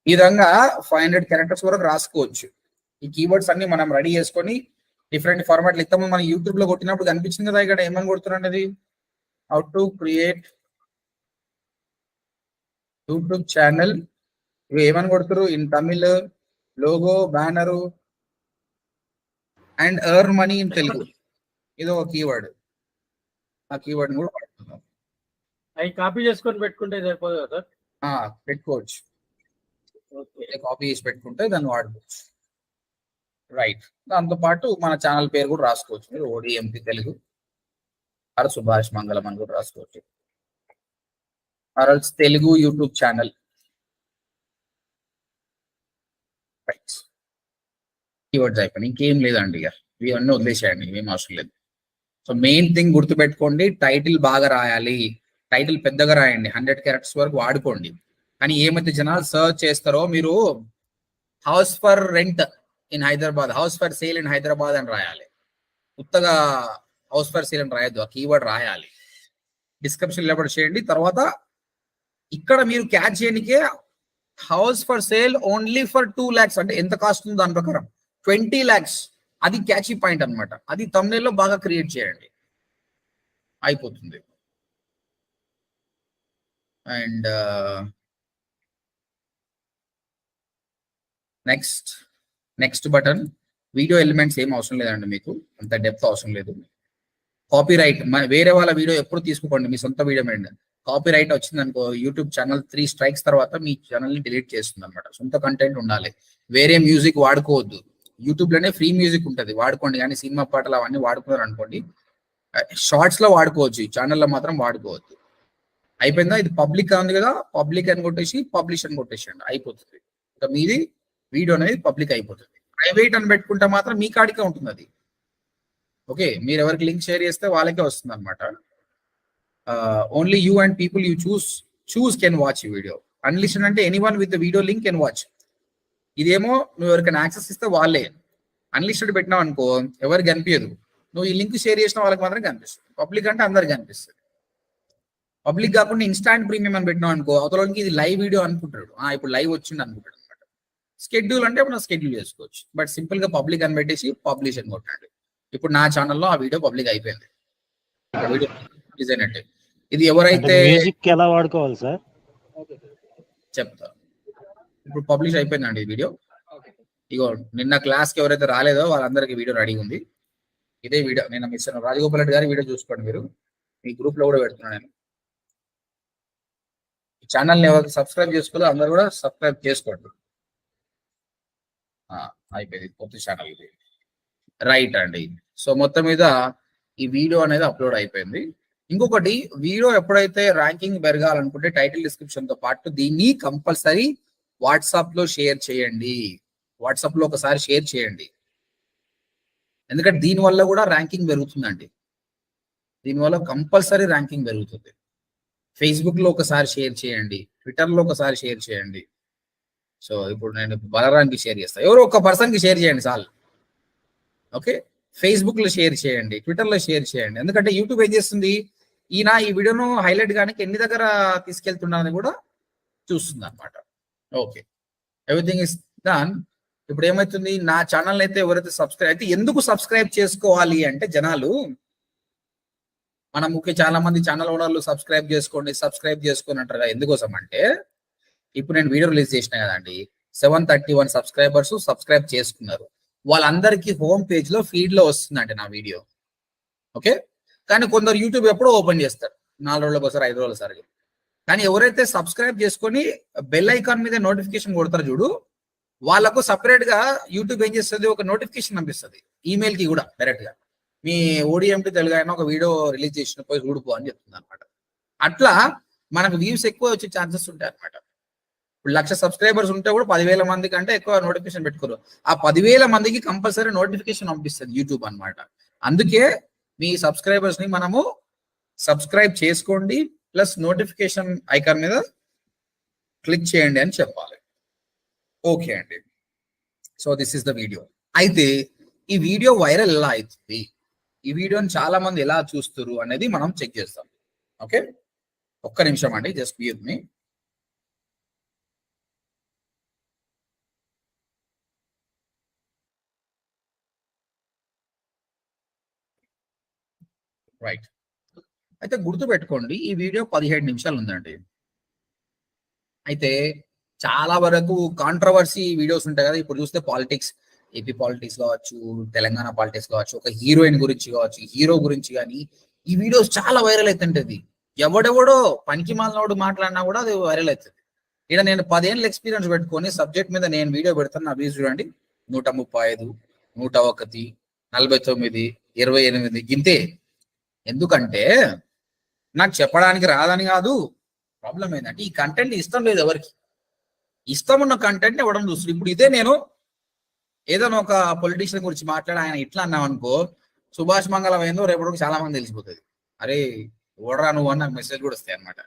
ఈ విధంగా 500 క్యారెక్టర్స్ వరకు రాసుకోవచ్చు. ఈ కీవర్డ్స్ అన్ని మనం రెడీ చేసుకొని డిఫరెంట్ ఫార్మాట్లు ఇస్తాము. మనం యూట్యూబ్ లో కొట్టినప్పుడు కనిపించింది కదా ఇక్కడ ఏమని కొడుతున్నది, how to create YouTube channel. ఇవి ఏమని కొడుతురు, in Tamil, logo, banner and earn money in Telugu. ఇది ఒక కీవర్డ్, ఆ కీవర్డ్ కూడా వాడుతున్నాం. అవి కాపీ చేసుకొని పెట్టుకుంటే సరిపోదు కదా సార్? పెట్టుకోవచ్చు, కాపీ చేసి పెట్టుకుంటే దాన్ని వాడుకోవచ్చు. రైట్, దాంతో పాటు మన ఛానల్ పేరు కూడా రాసుకోవచ్చు మీరు, ఓడిఎంపీ తెలుగు ఆర్ సుభాష్ మంగళం అని కూడా రాసుకోవచ్చు, ఆర్ఎల్స్ Telugu YouTube channel. Right, keywords అయిపోయినాయి, ఇంకేం లేదండి. ఇక ఇవన్నీ వదిలేసేయండి, ఇవేం అవసరం లేదు. సో మెయిన్ థింగ్ గుర్తుపెట్టుకోండి, టైటిల్ బాగా రాయాలి, టైటిల్ పెద్దగా రాయండి, 100 క్యారెక్టర్స్ వరకు వాడుకోండి. కానీ ఏమైతే జనాలు సర్చ్ చేస్తారో, మీరు house for rent in Hyderabad, house for sale in Hyderabad అని రాయాలి. కొత్తగా హౌస్ ఫర్ సేల్ అని రాయొద్దు, ఆ కీవర్డ్ రాయాలి. డిస్క్రిప్షన్ లేబర్ చేయండి. తర్వాత ఇక్కడ మీరు క్యాచ్ చేయడానికే house for sale only for 2 lakhs అంటే ఎంత కాస్ట్ ఉందో దాని ప్రకారం 20 lakhs, అది క్యాచీ పాయింట్ అనమాట. అది థంబ్నెయిల్ లో బాగా క్రియేట్ చేయండి, అయిపోతుంది. And next button, video elements ఏం అవసరం లేదండి, మీకు అంత డెప్త్ అవసరం లేదు. కాపీ రైట్, వేరే వాళ్ళ వీడియో ఎప్పుడు తీసుకోకండి, మీ సొంత వీడియో మీద కాపీ రైట్ వచ్చింది అనుకో, యూట్యూబ్ ఛానల్ 3 strikes తర్వాత మీ ఛానల్ ని డిలీట్ చేస్తుంది అనమాట. సొంత కంటెంట్ ఉండాలి, వేరే మ్యూజిక్ వాడుకోవద్దు. యూట్యూబ్ లోనే ఫ్రీ మ్యూజిక్ ఉంటుంది, వాడుకోండి. కానీ సినిమా పాటలు అవన్నీ వాడుకున్నారు అనుకోండి, షార్ట్స్ లో వాడుకోవచ్చు, ఈ ఛానల్లో మాత్రం వాడుకోవద్దు. అయిపోయిందా? ఇది పబ్లిక్ ఉంది కదా, పబ్లిక్ అని కొట్టేసి పబ్లిష్ అని కొట్టేసండి, అయిపోతుంది. ఇంకా మీది వీడియో అనేది పబ్లిక్ అయిపోతుంది. ప్రైవేట్ అని పెట్టుకుంటే మాత్రం మీ కాడికే ఉంటుంది అది. ఓకే, మీరు ఎవరికి లింక్ షేర్ చేస్తే వాళ్ళకే వస్తుంది అనమాట. Only you and people you choose can watch ఈ వీడియో. అన్లిస్టెడ్ అంటే anyone with the video link can watch. ఇదేమో నువ్వు ఎవరికైనా యాక్సెస్ ఇస్తే వాళ్ళే. అన్లిస్టెడ్ పెట్టినావు అనుకో ఎవరికి కనిపించదు, నువ్వు ఈ లింక్ షేర్ చేసిన వాళ్ళకి మాత్రం కనిపిస్తుంది. పబ్లిక్ అంటే అందరికి కనిపిస్తుంది. పబ్లిక్ కాకుండా ఇన్స్టాంట్ ప్రీమియం అని పెట్టినావు అనుకో అవతలకి ఇది లైవ్ వీడియో అనుకుంటాడు, ఇప్పుడు లైవ్ వచ్చింది అనుకుంటాడు అనమాట. స్కెడ్యూల్ అంటే ఇప్పుడు స్కెడ్యూల్ చేసుకోవచ్చు. బట్ సింపుల్ గా పబ్లిక్ అని పెట్టేసి పబ్లిష్ అని కొట్టండి. ఇప్పుడు నా ఛానల్లో ఆ వీడియో పబ్లిక్ అయిపోయింది. వీడియో డిజైన్ అంటే ఇది ఎవరైతే మ్యూజిక్ ఎలా వాడుకోవాలి సార్ చెప్తా. ఇప్పుడు పబ్లిష్ అయిపోయిందండి ఈ వీడియో. ఇగో నిన్న క్లాస్ కి ఎవరైతే రాలేదో వాళ్ళందరికీ వీడియో రెడీ ఉంది. ఇదే వీడియో నేను మిస్ రాజగోపాల్ రెడ్డి గారి వీడియో చూసుకోండి. మీరు మీ గ్రూప్ లో కూడా పెడుతున్నాను నేను. ఈ ఛానల్ ని ఎవరికి సబ్స్క్రైబ్ చేసుకోవాలో అందరు కూడా సబ్స్క్రైబ్ చేసుకోండి. అయిపోయింది, కొత్త ఛానల్ ఇది. రైట్ అండి. సో మొత్తం మీద ఈ వీడియో అనేది అప్లోడ్ అయిపోయింది. ఇంకొకటి, వీడియో ఎప్పుడైతే ర్యాంకింగ్ పెరగాలనుకుంటే టైటిల్ డిస్క్రిప్షన్ తో పాటు దీన్ని కంపల్సరీ వాట్సాప్ లో షేర్ చేయండి. వాట్సాప్ లో ఒకసారి షేర్ చేయండి, ఎందుకంటే దీనివల్ల కూడా ర్యాంకింగ్ పెరుగుతుందండి. దీనివల్ల కంపల్సరీ ర్యాంకింగ్ పెరుగుతుంది. ఫేస్బుక్ లో ఒకసారి షేర్ చేయండి, ట్విట్టర్ లో ఒకసారి షేర్ చేయండి. సో ఇప్పుడు నేను బలరానికి షేర్ చేస్తాను, ఎవరో ఒక పర్సన్ కి షేర్ చేయండి చాలు. ఓకే, ఫేస్బుక్ లో షేర్ చేయండి, ట్విట్టర్ లో షేర్ చేయండి. ఎందుకంటే యూట్యూబ్ ఏం చేస్తుంది, ఈయన ఈ వీడియోను హైలైట్ కానీ ఎన్ని దగ్గర తీసుకెళ్తున్నారని కూడా చూస్తుంది అనమాట. Okay, everything is done. ఇప్పుడు ఏమవుతుంది, నా ఛానల్ అయితే ఎవరైతే సబ్స్క్రైబ్ అయితే, ఎందుకు సబ్స్క్రైబ్ చేసుకోవాలి అంటే జనాలు మన చాలా మంది ఛానల్ ఓనర్లు సబ్స్క్రైబ్ చేసుకోండి అంటారు కదా. ఎందుకోసం అంటే ఇప్పుడు నేను వీడియో రిలీజ్ చేసిన కదండి, 731 సబ్స్క్రైబర్స్ సబ్స్క్రైబ్ చేసుకున్నారు. వాళ్ళందరికీ హోమ్ పేజ్ లో ఫీడ్ లో వస్తుందండి నా వీడియో. ఓకే, కానీ కొందరు యూట్యూబ్ ఎప్పుడో ఓపెన్ చేస్తారు, 4 రోజులకు ఒకసారి 5 రోజుల సరికి. కానీ ఎవరైతే సబ్స్క్రైబ్ చేసుకొని బెల్ ఐకాన్ మీద నోటిఫికేషన్ కొడతారు చూడు, వాళ్ళకు సపరేట్ గా యూట్యూబ్ ఏం చేస్తుంది, ఒక నోటిఫికేషన్ పంపిస్తుంది ఈమెయిల్ కి కూడా డైరెక్ట్ గా. మీ ఓడిఎంటీ తెలుగు అయినా ఒక వీడియో రిలీజ్ చేసిన పోయి చూడుకో అని చెప్తుంది అనమాట. అట్లా మనకు వ్యూస్ ఎక్కువ వచ్చే ఛాన్సెస్ ఉంటాయి అనమాట. ఇప్పుడు 1,00,000 సబ్స్క్రైబర్స్ ఉంటే కూడా 10,000 మంది కంటే ఎక్కువ నోటిఫికేషన్ పెట్టుకోరు. ఆ 10,000 మందికి కంపల్సరీ నోటిఫికేషన్ పంపిస్తుంది యూట్యూబ్ అనమాట. అందుకే మీ సబ్స్క్రైబర్స్ ని మనము సబ్స్క్రైబ్ చేసుకోండి, ప్లస్ నోటిఫికేషన్ ఐకాన్ మీద క్లిక్ చేయండి అని చెప్పాలి. ఓకే అండి, so this is the video. అయితే ఈ వీడియో వైరల్ ఎలా అవుతుంది, ఈ వీడియోని చాలా మంది ఎలా చూస్తారు అనేది మనం చెక్ చేస్తాం. ఓకే, ఒక్క నిమిషం అండి, జస్ట్ గివ్ మీ. రైట్, అయితే గుర్తు పెట్టుకోండి, ఈ వీడియో 17 నిమిషాలు ఉందండి. అయితే చాలా వరకు కాంట్రవర్సీ వీడియోస్ ఉంటాయి కదా. ఇప్పుడు చూస్తే పాలిటిక్స్, ఏపీ పాలిటిక్స్ కావచ్చు, తెలంగాణ పాలిటిక్స్ కావచ్చు, ఒక హీరోయిన్ గురించి కావచ్చు, హీరో గురించి కానీ ఈ వీడియోస్ చాలా వైరల్ అవుతుంటది. ఎవడెవడో పనికి మాలినోడు మాట్లాడినా కూడా అది వైరల్ అవుతుంది. ఇక్కడ నేను 10 ఏళ్ళ ఎక్స్పీరియన్స్ పెట్టుకొని సబ్జెక్ట్ మీద నేను వీడియో పెడతాను. నా వ్యూస్ చూడండి, 135, 101, 49, 28 గింతే. ఎందుకంటే నాకు చెప్పడానికి రాదని కాదు, ప్రాబ్లం ఏంటంటే ఈ కంటెంట్ ఇష్టం లేదు ఎవరికి. ఇష్టం ఉన్న కంటెంట్ ఇవ్వడం చూస్తుంది. ఇప్పుడు ఇదే నేను ఏదైనా ఒక పొలిటీషియన్ గురించి మాట్లాడి ఆయన ఇట్లా అన్నాం అనుకో, సుభాష్ మంగళం ఏందో రేపటికి చాలా మంది తెలిసిపోతుంది. అరే ఓడరా నువ్వు అని నాకు మెసేజ్ కూడా వస్తాయి అనమాట.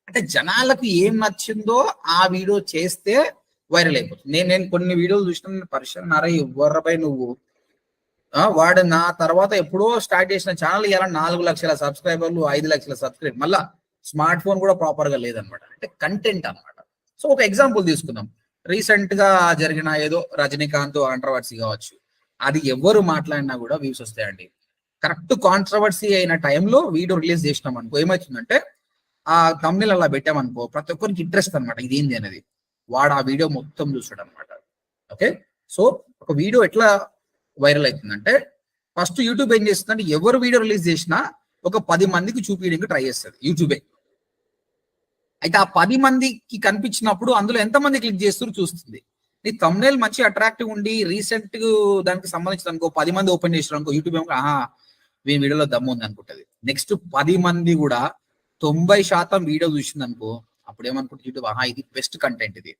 అంటే జనాలకు ఏం నచ్చిందో ఆ వీడియో చేస్తే వైరల్ అయిపోతుంది. నేను కొన్ని వీడియోలు చూసిన పరిశ్రమ అరే ఎవ్వరపై నువ్వు వాడు నా తర్వాత ఎప్పుడో స్టార్ట్ చేసిన ఛానల్ ఇలా 4 లక్షల సబ్స్క్రైబర్లు, 5 లక్షల సబ్స్క్రైబర్, మళ్ళా స్మార్ట్ ఫోన్ కూడా ప్రాపర్ గా లేదనమాట. అంటే కంటెంట్ అనమాట. సో ఒక ఎగ్జాంపుల్ తీసుకుందాం. రీసెంట్ గా జరిగిన ఏదో రజనీకాంత్ కాంట్రవర్సీ కావచ్చు, అది ఎవరు మాట్లాడినా కూడా వ్యూస్ వస్తాయండి. కరెక్ట్ కాంట్రవర్సీ అయిన టైంలో వీడియో రిలీజ్ చేసినాం అనుకో, ఏమవుతుందంటే ఆ thumbnail అలా పెట్టామనుకో ప్రతి ఒక్కరికి ఇంట్రెస్ట్ అనమాట ఇదేంది అనేది. వాడు ఆ వీడియో మొత్తం చూస్తాడు అనమాట. ఓకే, సో ఒక వీడియో ఎట్లా వైరల్ అవుతుందంటే, ఫస్ట్ యూట్యూబ్ ఏం చేస్తుందంటే ఎవరు వీడియో రిలీజ్ చేసినా ఒక 10 మందికి చూపించడానికి ట్రై చేస్తుంది యూట్యూబే. అయితే ఆ 10 మందికి కనిపించినప్పుడు అందులో ఎంతమంది క్లిక్ చేస్తారు చూస్తుంది. నీ thumbnail మంచి అట్రాక్టివ్ ఉండి రీసెంట్ దానికి సంబంధించిన అనుకో 10 మంది ఓపెన్ చేసిన అనుకో యూట్యూబ్ ఏమో వీని వీడియోలో దమ్ము ఉంది అనుకుంటది. నెక్స్ట్ 10 మంది కూడా 90% వీడియో చూసింది అనుకో, అప్పుడు ఏమనుకుంటుంది యూట్యూబ్, ఇది బెస్ట్ కంటెంట్ ఇది.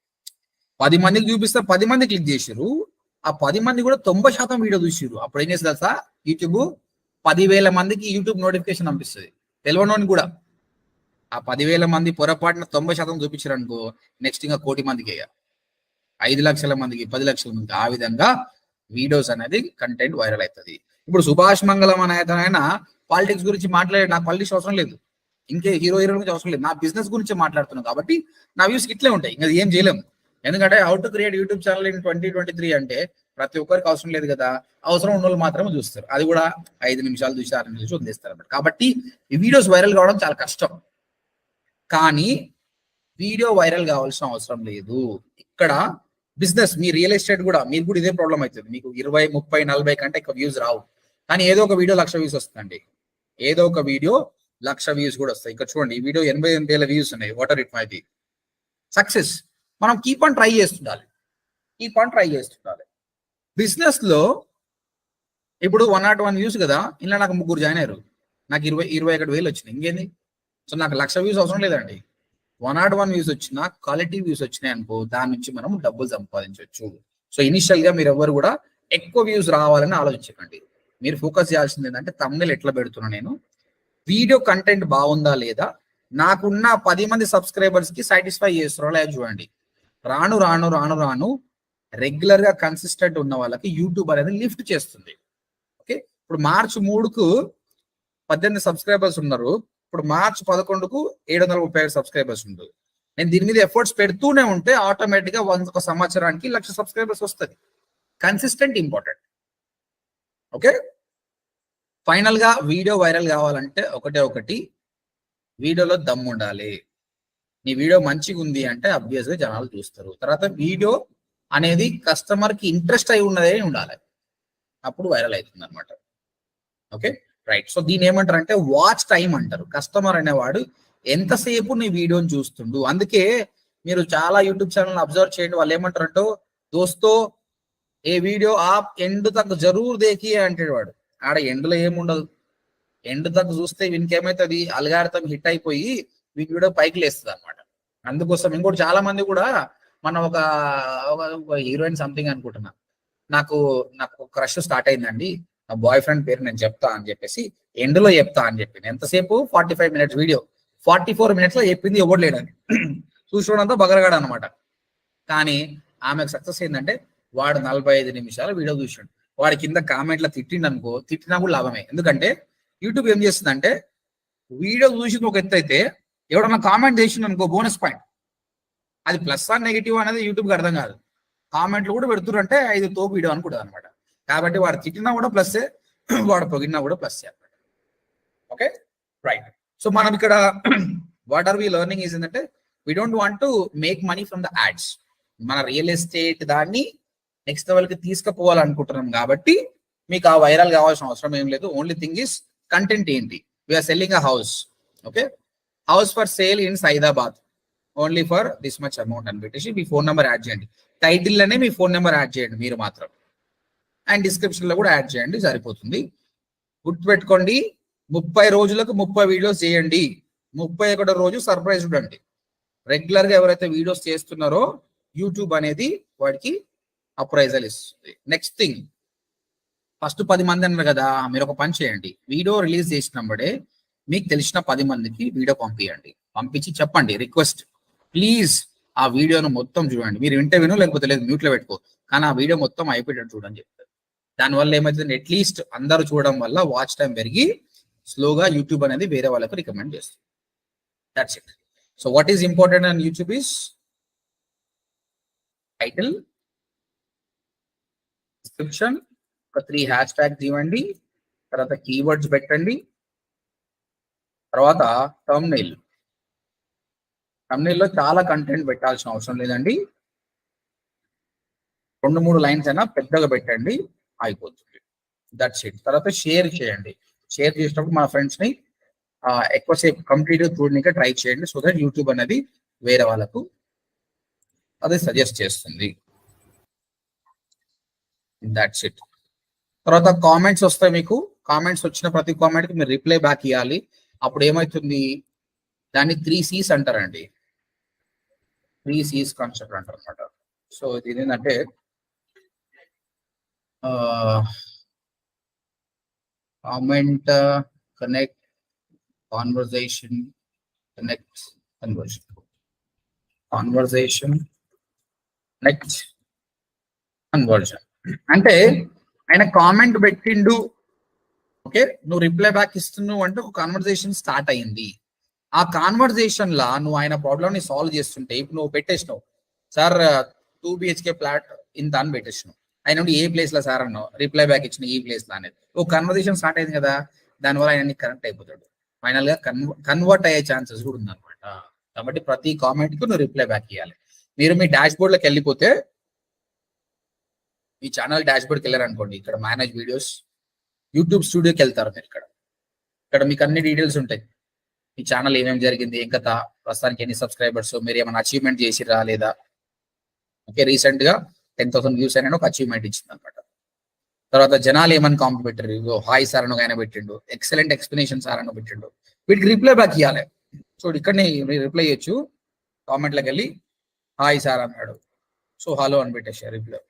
10 మందికి చూపిస్తే 10 మంది క్లిక్ చేసిర్రు, ఆ 10 మంది కూడా 90% వీడియో చూసిర్రు. అప్పుడు ఏం చేస్తుంది తెలుసా, యూట్యూబ్ 10,000 మందికి యూట్యూబ్ నోటిఫికేషన్ పంపిస్తుంది, తెలియనోని కూడా. ఆ 10,000 మంది పొరపాటున 90% చూపించారు అనుకో, నెక్స్ట్ ఇంకా 1,000,000 మందికి 5 లక్షల మందికి 10 లక్షల మందికి, ఆ విధంగా వీడియోస్ అనేది కంటెంట్ వైరల్ అవుతుంది. ఇప్పుడు సుభాష్ మంగళం అనే ఆయన పాలిటిక్స్ గురించి మాట్లాడే, నాకు పాలిటిక్స్ అవసరం లేదు, ఇంకే హీరో గురించి అవసరం లేదు, నా బిజినెస్ గురించి మాట్లాడుతున్నాను కాబట్టి నా వ్యూస్ ఇట్లే ఉంటాయి, ఇంకా ఏం చేయలేము. ఎందుకంటే how to create YouTube channel in 2023 అంటే ప్రతి ఒక్కరికి అవసరం లేదు కదా, అవసరం ఉన్న వాళ్ళు మాత్రమే చూస్తారు, అది కూడా 5 నిమిషాలు చూసి 6 నిమిషాలు చూసి వదిలేస్తారు అన్నమాట. కాబట్టి ఈ వీడియోస్ వైరల్ కావడం చాలా కష్టం, కానీ వీడియో వైరల్ కావాల్సిన అవసరం లేదు. ఇక్కడ బిజినెస్, మీ రియల్ ఎస్టేట్ కూడా, మీకు కూడా ఇదే ప్రాబ్లం అవుతుంది. మీకు 20, 30, 40 కంటే ఎక్కువ వ్యూస్ రావు, కానీ ఏదో ఒక వీడియో 1,00,000 వ్యూస్ వస్తుందండి, ఏదో ఒక వీడియో 1,00,000 వ్యూస్ కూడా వస్తాయి. ఇక్కడ చూడండి, ఈ వీడియో 88,000 వ్యూస్ ఉన్నాయి. Whatever it may be success. మనం కీప్ ఆన్ ట్రై చేస్తుండాలి, కీప్ ఆన్ ట్రై చేస్తుండాలి. బిజినెస్ లో ఇప్పుడు 101 వ్యూస్ కదా, ఇలా నాకు 3 జాయిన్ అయ్యారు, నాకు 21,000 వచ్చినాయి, ఇంకేంది. సో నాకు 1,00,000 వ్యూస్ అవసరం లేదండి, 101 వ్యూస్ వచ్చినా, క్వాలిటీ వ్యూస్ వచ్చినాయి అనుకో, దాని నుంచి మనం డబ్బులు సంపాదించవచ్చు. సో ఇనిషియల్ గా మీరు ఎవరు కూడా ఎక్కువ వ్యూస్ రావాలని ఆలోచించకండి. మీరు ఫోకస్ చేయాల్సింది ఏంటంటే thumbnail ఎట్లా పెడుతున్నా, నేను వీడియో కంటెంట్ బాగుందా లేదా, నాకున్న 10 మంది సబ్స్క్రైబర్స్ కి సాటిస్ఫై చేస్తున్నారో లేదా చూడండి. రాను రాను రాను రాను రెగ్యులర్ గా కన్సిస్టెంట్ ఉన్న వాళ్ళకి యూట్యూబ్ అనేది లిఫ్ట్ చేస్తుంది. ఓకే, ఇప్పుడు మార్చి 3కు 18 సబ్స్క్రైబర్స్ ఉన్నారు, ఇప్పుడు మార్చి 11కు 735 సబ్స్క్రైబర్స్ ఉంటుంది. నేను దీని మీద ఎఫర్ట్స్ పెడుతూనే ఉంటే ఆటోమేటిక్ గా ఒక సంవత్సరానికి 1,00,000 సబ్స్క్రైబర్స్ వస్తుంది. Consistent important. ఓకే, ఫైనల్ గా వీడియో వైరల్ కావాలంటే ఒకటి వీడియోలో దమ్ము ఉండాలి. నీ వీడియో మంచిగా ఉంది అంటే అబ్వియస్ గా జనాలు చూస్తారు. తర్వాత వీడియో అనేది కస్టమర్ కి ఇంట్రెస్ట్ అయి ఉన్నదే ఉండాలి, అప్పుడు వైరల్ అవుతుంది అనమాట. Okay right. సో దీని ఏమంటారు అంటే వాచ్ టైం అంటారు. కస్టమర్ అనేవాడు ఎంతసేపు నీ వీడియోని చూస్తుండు. అందుకే మీరు చాలా యూట్యూబ్ ఛానల్ అబ్జర్వ్ చేయండి, వాళ్ళు ఏమంటారంటే దోస్తో ఏ వీడియో ఆప్ ఎండ్ తక్ జరూర్ దేకి అంటాడు వాడు. ఆడ ఎండ్లో ఏముండదు, ఎండ్ తక్ చూస్తే వీనికేమైతుంది, అల్గారిథం హిట్ అయిపోయి వీడి వీడియో పైకి లేస్తుంది అనమాట. అందుకోసం ఇంకోటి చాలా మంది కూడా, మనం ఒక హీరోయిన్ సంథింగ్ అనుకుంటున్నా, నాకు క్రష్ స్టార్ట్ అయిందండి, నా బాయ్ ఫ్రెండ్ పేరు నేను చెప్తా అని చెప్పేసి ఎండ్ లో చెప్తా అని చెప్పింది. ఎంతసేపు 45 మినిట్స్ వీడియో, 44 మినిట్స్ లో చెప్పింది ఎవరు లేడని చూసుకోవడంతో బగరగాడు అనమాట. కానీ ఆమెకు సక్సెస్ ఏంటంటే వాడు 45 నిమిషాలు వీడియో చూసాడు. వాడి కింద కామెంట్లో తిట్టిండు అనుకో, తిట్టినా కూడా లాభమే. ఎందుకంటే యూట్యూబ్ ఏం చేస్తుందంటే వీడియో చూసింది ఒక ఎత్తు అయితే, ఎవడన్నా కామెంట్ చేసిండు అనుకో బోనస్ పాయింట్. అది ప్లస్ ఆర్ నెగిటివ్ అనేది యూట్యూబ్కి అర్థం కాదు. కామెంట్లు కూడా పెడుతురంటే ఇది తోపు వీడియో అనుకుంటుంది అనమాట. కాబట్టి వాడు తిట్టినా కూడా ప్లస్సే, వాడు పొగిడినా కూడా ప్లస్సే అనమాట. Okay right. సో మనం ఇక్కడ what are we learning is ఏంటంటే we don't want to make money from the ads. మన రియల్ ఎస్టేట్ దాన్ని నెక్స్ట్ లెవెల్కి తీసుకుపోవాలనుకుంటున్నాం కాబట్టి మీకు ఆ వైరల్ కావాల్సిన అవసరం ఏం లేదు. ఓన్లీ థింగ్ ఈస్ కంటెంట్ ఏంటి, we're selling a house. Okay, house for sale in Saidabad, only for this much amount అని పెట్టేసి మీ ఫోన్ నెంబర్ యాడ్ చేయండి. టైటిల్ లోనే మీ ఫోన్ నెంబర్ యాడ్ చేయండి మీరు మాత్రం, అండ్ డిస్క్రిప్షన్ లో కూడా యాడ్ చేయండి, సరిపోతుంది. గుర్తుపెట్టుకోండి, 30 రోజులకు 30 వీడియోస్ చేయండి. 31వ రోజు సర్ప్రైజ్ చూడండి. రెగ్యులర్ గా ఎవరైతే వీడియోస్ చేస్తున్నారో యూట్యూబ్ అనేది వాడికి అప్రైజల్ ఇస్తుంది. నెక్స్ట్ థింగ్, ఫస్ట్ 10 మంది అన్నారు కదా, మీరు ఒక పని చేయండి. వీడియో రిలీజ్ చేసినప్పుడే మీకు తెలిసిన 10 మందికి వీడియో పంపించండి. పంపించి చెప్పండి, రిక్వెస్ట్ ప్లీజ్ ఆ వీడియోను మొత్తం చూడండి. మీరు వింటే విను, లేకపోతే లేదు మ్యూట్లో పెట్టుకో, కానీ ఆ వీడియో మొత్తం అయిపోయేటట్టు చూడని చెప్తారు. దానివల్ల ఏమవుతుంది, అట్లీస్ట్ అందరూ చూడడం వల్ల వాచ్ టైం పెరిగి స్లోగా యూట్యూబ్ అనేది వేరే వాళ్ళకు రికమెండ్ చేస్తుంది. That's it. So what is important on YouTube is title, description, ఒక 3 హ్యాష్ ట్యాగ్స్ ఇవ్వండి, తర్వాత కీవర్డ్స్ పెట్టండి, తర్వాత thumbnail. thumbnail లో చాలా కంటెంట్ పెట్టాల్సిన అవసరం లేదండి, 2-3 లైన్స్ అయినా పెద్దగా పెట్టండి, అయిపోతుంది. That's it. తర్వాత షేర్ చేయండి. షేర్ చేసినప్పుడు మన ఫ్రెండ్స్ ని ఎక్కువసేపు కంప్లీట్ గా చూడడానికి ట్రై చేయండి, సో దట్ యూట్యూబ్ అనేది వేరే వాళ్ళకు అది సజెస్ట్ చేస్తుంది. That's it. తర్వాత కామెంట్స్ వస్తాయి మీకు. కామెంట్స్ వచ్చిన ప్రతి కామెంట్ కి మీరు రిప్లై బ్యాక్ ఇవ్వాలి. అప్పుడు ఏమవుతుంది, దాన్ని 3 C's అంటారండి. 3 C's కాన్సెప్ట్ అంటారు అనమాట. సో ఇది ఏంటంటే comment, connect, conversation, connect, conversion. Conversation, connect, conversion. అంటే ఆయన కామెంట్ పెట్టిండు, ఓకే, నువ్వు రిప్లై బ్యాక్ ఇస్తున్నావు అంటే ఒక కాన్వర్జేషన్ స్టార్ట్ అయింది. ఆ కాన్వర్జేషన్ లా నువ్వు ఆయన ప్రాబ్లమ్ ని సాల్వ్ చేస్తుంటే, ఇప్పుడు నువ్వు పెట్టేసినావు సార్ 2 BHK ఫ్లాట్ ఇంత అని పెట్టేసినావు, ఆయన నుండి ఏ ప్లేస్ లో సార్ అన్నావు, రిప్లై బ్యాక్ ఇచ్చిన ఈ ప్లేస్ లో అనేది ఒక కన్వర్జేషన్ స్టార్ట్ అయింది కదా, దానివల్ల ఆయన కనెక్ట్ అయిపోతాడు. ఫైనల్ గా కన్వర్ట్ అయ్యే ఛాన్సెస్ కూడా ఉందన్నమాట. కాబట్టి ప్రతి కామెంట్ కు నువ్వు రిప్లై బ్యాక్ ఇవ్వాలి. మీరు మీ డాష్ బోర్డ్ లోకి వెళ్ళిపోతే, మీ ఛానల్ డాష్ బోర్డ్కి వెళ్ళారు అనుకోండి, ఇక్కడ మేనేజ్ వీడియోస్, యూట్యూబ్ స్టూడియోకి వెళ్తారు మీరు. ఇక్కడ మీకు అన్ని డీటెయిల్స్ ఉంటాయి. మీ ఛానల్ ఏమేమి జరిగింది, ఏం కథ, ప్రస్తుతానికి ఎన్ని సబ్స్క్రైబర్స్, మీరు ఏమైనా అచీవ్మెంట్ చేసిరా లేదా. ఓకే, రీసెంట్ గా 10,000 వ్యూస్ అయినా ఒక అచీవ్మెంట్ ఇచ్చింది అనమాట. తర్వాత జనాలు ఏమని కామెంట్ పెట్టారు, హాయ్ సార్ అని ఆయన పెట్టిండు, ఎక్సలెంట్ ఎక్స్ప్లెనేషన్ సార్ అని పెట్టిండు, వీటికి రిప్లై బ్యాక్ ఇవ్వాలి. చూడు ఇక్కడనే మీరు రిప్లై ఇవ్వచ్చు. కామెంట్లోకి వెళ్ళి హాయ్ సార్ అన్నాడు, సో హలో అని పెట్టేసారు రిప్లై.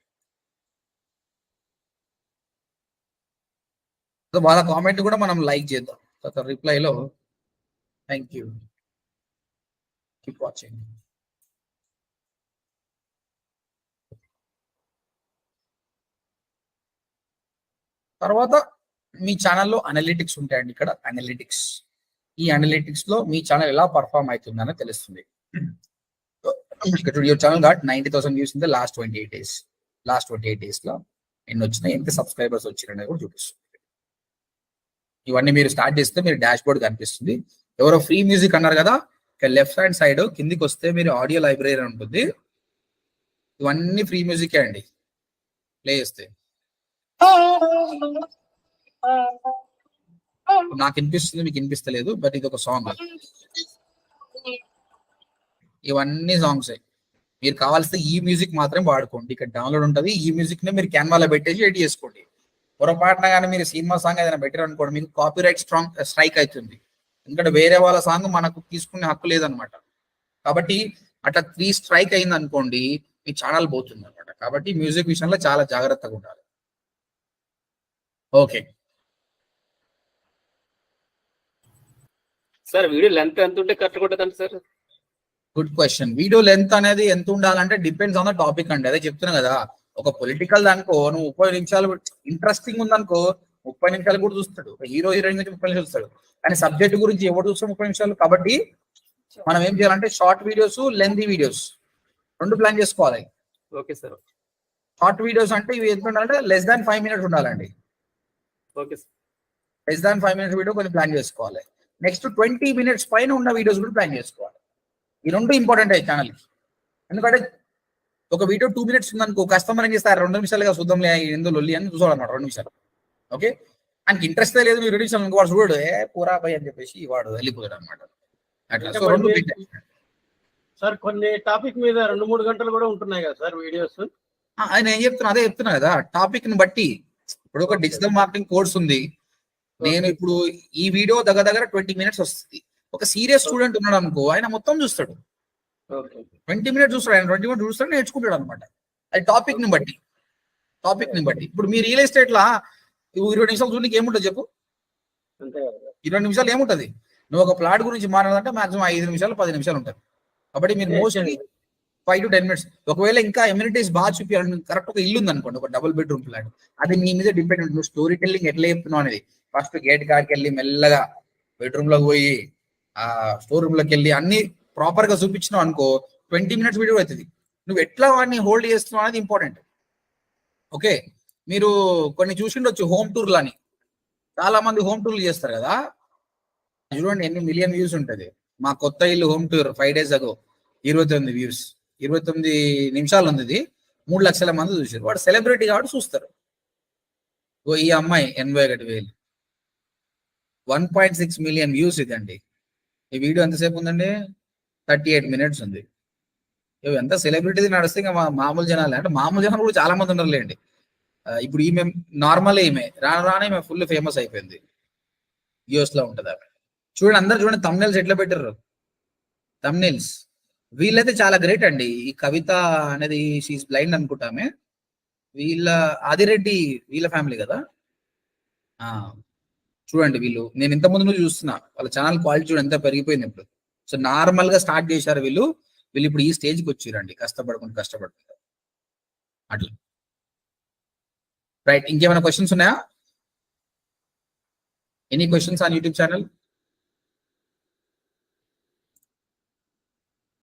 సో వాళ్ళ కామెంట్ కూడా మనం లైక్ చేద్దాం. తర్వాత రిప్లైలో థ్యాంక్ యూ, కీప్ వాచింగ్. తర్వాత మీ ఛానల్లో అనలిటిక్స్ ఉంటాయండి. ఇక్కడ అనలిటిక్స్, ఈ అనలిటిక్స్ లో మీ ఛానల్ ఎలా పర్ఫార్మ్ అవుతుందని తెలుస్తుంది. Your channel got 90,000 views in the last 28 days. Last 28 days లో ఎన్ని వచ్చినాయి, ఎంత సబ్స్క్రైబర్స్ వచ్చినాయి కూడా చూపిస్తుంది. ఇవన్నీ మీరు స్టార్ట్ చేస్తే మీరు డాష్ బోర్డ్ కనిపిస్తుంది. ఎవరో ఫ్రీ మ్యూజిక్ అన్నారు కదా, ఇక్కడ లెఫ్ట్ హ్యాండ్ సైడ్ కిందికి వస్తే మీరు ఆడియో లైబ్రరీ ఉంటుంది. ఇవన్నీ ఫ్రీ మ్యూజికే అండి. ప్లే చేస్తే నాకు వినిపిస్తుంది, మీకు వినిపిస్తలేదు, బట్ ఇది ఒక సాంగ్. ఇవన్నీ సాంగ్స్ మీరు కావాల్సిన ఈ మ్యూజిక్ మాత్రమే వాడుకోండి. ఇక్కడ డౌన్లోడ్ ఉంటుంది. ఈ మ్యూజిక్ ని మీరు క్యాన్వాలో పెట్టేసి ఎడిట్ చేసుకోండి. పొరపాటున కానీ మీరు సినిమా సాంగ్ ఏదైనా పెట్టారు అనుకోండి, మీకు కాపీరైట్ స్ట్రైక్ అవుతుంది. ఎందుకంటే వేరే వాళ్ళ సాంగ్ మనకు తీసుకునే హక్కు లేదనమాట. కాబట్టి అట్లా 3 స్ట్రైక్ అయింది అనుకోండి, మీ ఛానల్ పోతుంది అనమాట. కాబట్టి మ్యూజిక్ విషయంలో చాలా జాగ్రత్తగా ఉండాలి. ఓకే సార్, వీడియో లెంత్ ఎంత ఉంటే కరెక్ట్ కొట్టదండి sir? Good question. Video length అనేది ఎంత ఉండాలంటే డిపెండ్స్ ఆన్ ద టాపిక్ అండి. అదే చెప్తున్నా కదా, ఒక పొలిటికల్ దానికో నువ్వు 30 నిమిషాలు ఇంట్రెస్టింగ్ ఉందనుకో 30 నిమిషాలు కూడా చూస్తాడు. ఒక హీరో హీరోయిన్ గురించి 30 నిమిషాలు చూస్తాడు, కానీ సబ్జెక్ట్ గురించి ఎవరు చూస్తాడు 30 నిమిషాలు. కాబట్టి మనం ఏం చేయాలంటే short videos, lengthy videos 2 plan చేసుకోవాలి. Okay sir. షార్ట్ వీడియోస్ అంటే ఇవి ఎంత ఉండాలంటే లెస్ దాన్ 5 minutes ఉండాలండి. Okay sir. Less than 5 minutes video కొన్ని ప్లాన్ చేసుకోవాలి. నెక్స్ట్ 20 minutes పైన ఉన్న వీడియోస్ కూడా ప్లాన్ చేసుకోవాలి. ఈ 2 ఇంపార్టెంట్ అయ్యి ఛానల్కి. ఎందుకంటే ఒక వీడియో 2 minutes ఉందనుకో, కస్టమర్ ఏం చేస్తారు, 2 నిమిషాలుగా చూద్దాంలే ఎందులో లొల్లి అని చూసాడన్నమాట. 2 నిమిషాలు ఓకే, ఆయనకి ఇంట్రెస్ట్ లేదు. మీరు 2 నిమిషాలు వాడు చూడు పూరా పోయి అని చెప్పేసి వాడు వెళ్ళిపోతాడు అనమాట. అట్లా సో 2 సార్ కొన్ని టాపిక్ మీద 2-3 గంటలు కూడా ఉంటున్నాయి కదా సార్ వీడియోస్. ఆయన ఏం చెప్తున్నా, అదే చెప్తున్నా కదా, టాపిక్ ని బట్టి. ఇప్పుడు ఒక డిజిటల్ మార్కెటింగ్ కోర్స్ ఉంది, నేను ఇప్పుడు ఈ వీడియో దగ్గర 20 minutes వస్తుంది. ఒక సీరియస్ స్టూడెంట్ ఉన్నాడు అనుకో, ఆయన మొత్తం చూస్తాడు. 20 minutes చూస్తాడు, ఆయన 20 minutes చూస్తాడు, నేర్చుకుంటాడు అనమాట. అది టాపిక్ ని బట్టి. ఇప్పుడు మీ రియల్ ఎస్టేట్ లా 20 నిమిషాలు చూడడానికి ఏముంటుంది చెప్పు? 20 నిమిషాలు ఏముంటది? నువ్వు ఒక ప్లాట్ గురించి మాట్లాడాలంటే మాక్సిమం 5 నిమిషాలు 10 నిమిషాలు ఉంటుంది. కాబట్టి మీరు మోస్ట్లీ 5 to 10 minutes. ఒకవేళ ఇంకా ఎమ్యూనిటీస్ బాగా చూపించాలని కరెక్ట్ ఒక ఇల్లు ఉంది అనుకోండి, ఒక డబుల్ బెడ్రూమ్ ఫ్లాట్, అది నీ మీద డిపెండ్ ఉంటుంది. నువ్వు స్టోరీ టెల్లింగ్ ఎట్లా చెప్తున్నావు అనేది. ఫస్ట్ గేట్ కాడికి వెళ్ళి మెల్లగా బెడ్రూమ్ లోకి పోయి ఆ స్టోర్ రూమ్ లోకి వెళ్ళి అన్ని ప్రాపర్ గా చూపించినావు అనుకో 20 minutes వీడియో అవుతుంది. నువ్వు ఎట్లా వాడిని హోల్డ్ చేస్తున్నావు అనేది ఇంపార్టెంట్. ఓకే, మీరు కొన్ని చూసిండొచ్చు హోమ్ టూర్లు అని. చాలా మంది హోమ్ టూర్లు చేస్తారు కదా, చూడండి ఎన్ని మిలియన్ వ్యూస్ ఉంటుంది. మా కొత్త ఇల్లు home tour 5 days ago 29 views, 29 నిమిషాలు ఉంది. ఇది 3 లక్షల మంది చూసారు. వాడు సెలబ్రిటీ కాబట్టి చూస్తారు. ఈ అమ్మాయి 81,000, 1.6 million వ్యూస్ ఇదండి. ఈ వీడియో ఎంతసేపు ఉందండి? 38 minutes ఉంది. ఎంత సెలబ్రిటీ నడిస్తే ఇంకా మామూలు జనాలు, అంటే మామూలు జనాలు కూడా చాలా మంది ఉండరులేండి. ఇప్పుడు ఈమె నార్మల్ ఈమె రానే ఈమె ఫుల్ ఫేమస్ అయిపోయింది. యూఎస్ లో ఉంటది ఆమె. చూడండి అందరు చూడండి తమ్నెల్స్ ఎట్లా పెట్టారు. తమ్నెల్స్ వీళ్ళైతే చాలా గ్రేట్ అండి. ఈ కవిత అనేది షీఈస్ బ్లైండ్ అనుకుంటామే. వీళ్ళ ఆదిరెడ్డి వీళ్ళ ఫ్యామిలీ కదా. చూడండి వీళ్ళు, నేను ఇంత ముందు నుంచి చూస్తున్నా వాళ్ళ ఛానల్ క్వాలిటీ చూడండి ఎంత పెరిగిపోయింది ఇప్పుడు. సో నార్మల్ గా స్టార్ట్ చేశారు వీళ్ళు ఇప్పుడు ఈ స్టేజ్కి వచ్చిరండి కష్టపడుకుంటూ అట్లా. రైట్, ఇంకేమైనా క్వశ్చన్స్ ఉన్నాయా? Any questions on YouTube channel?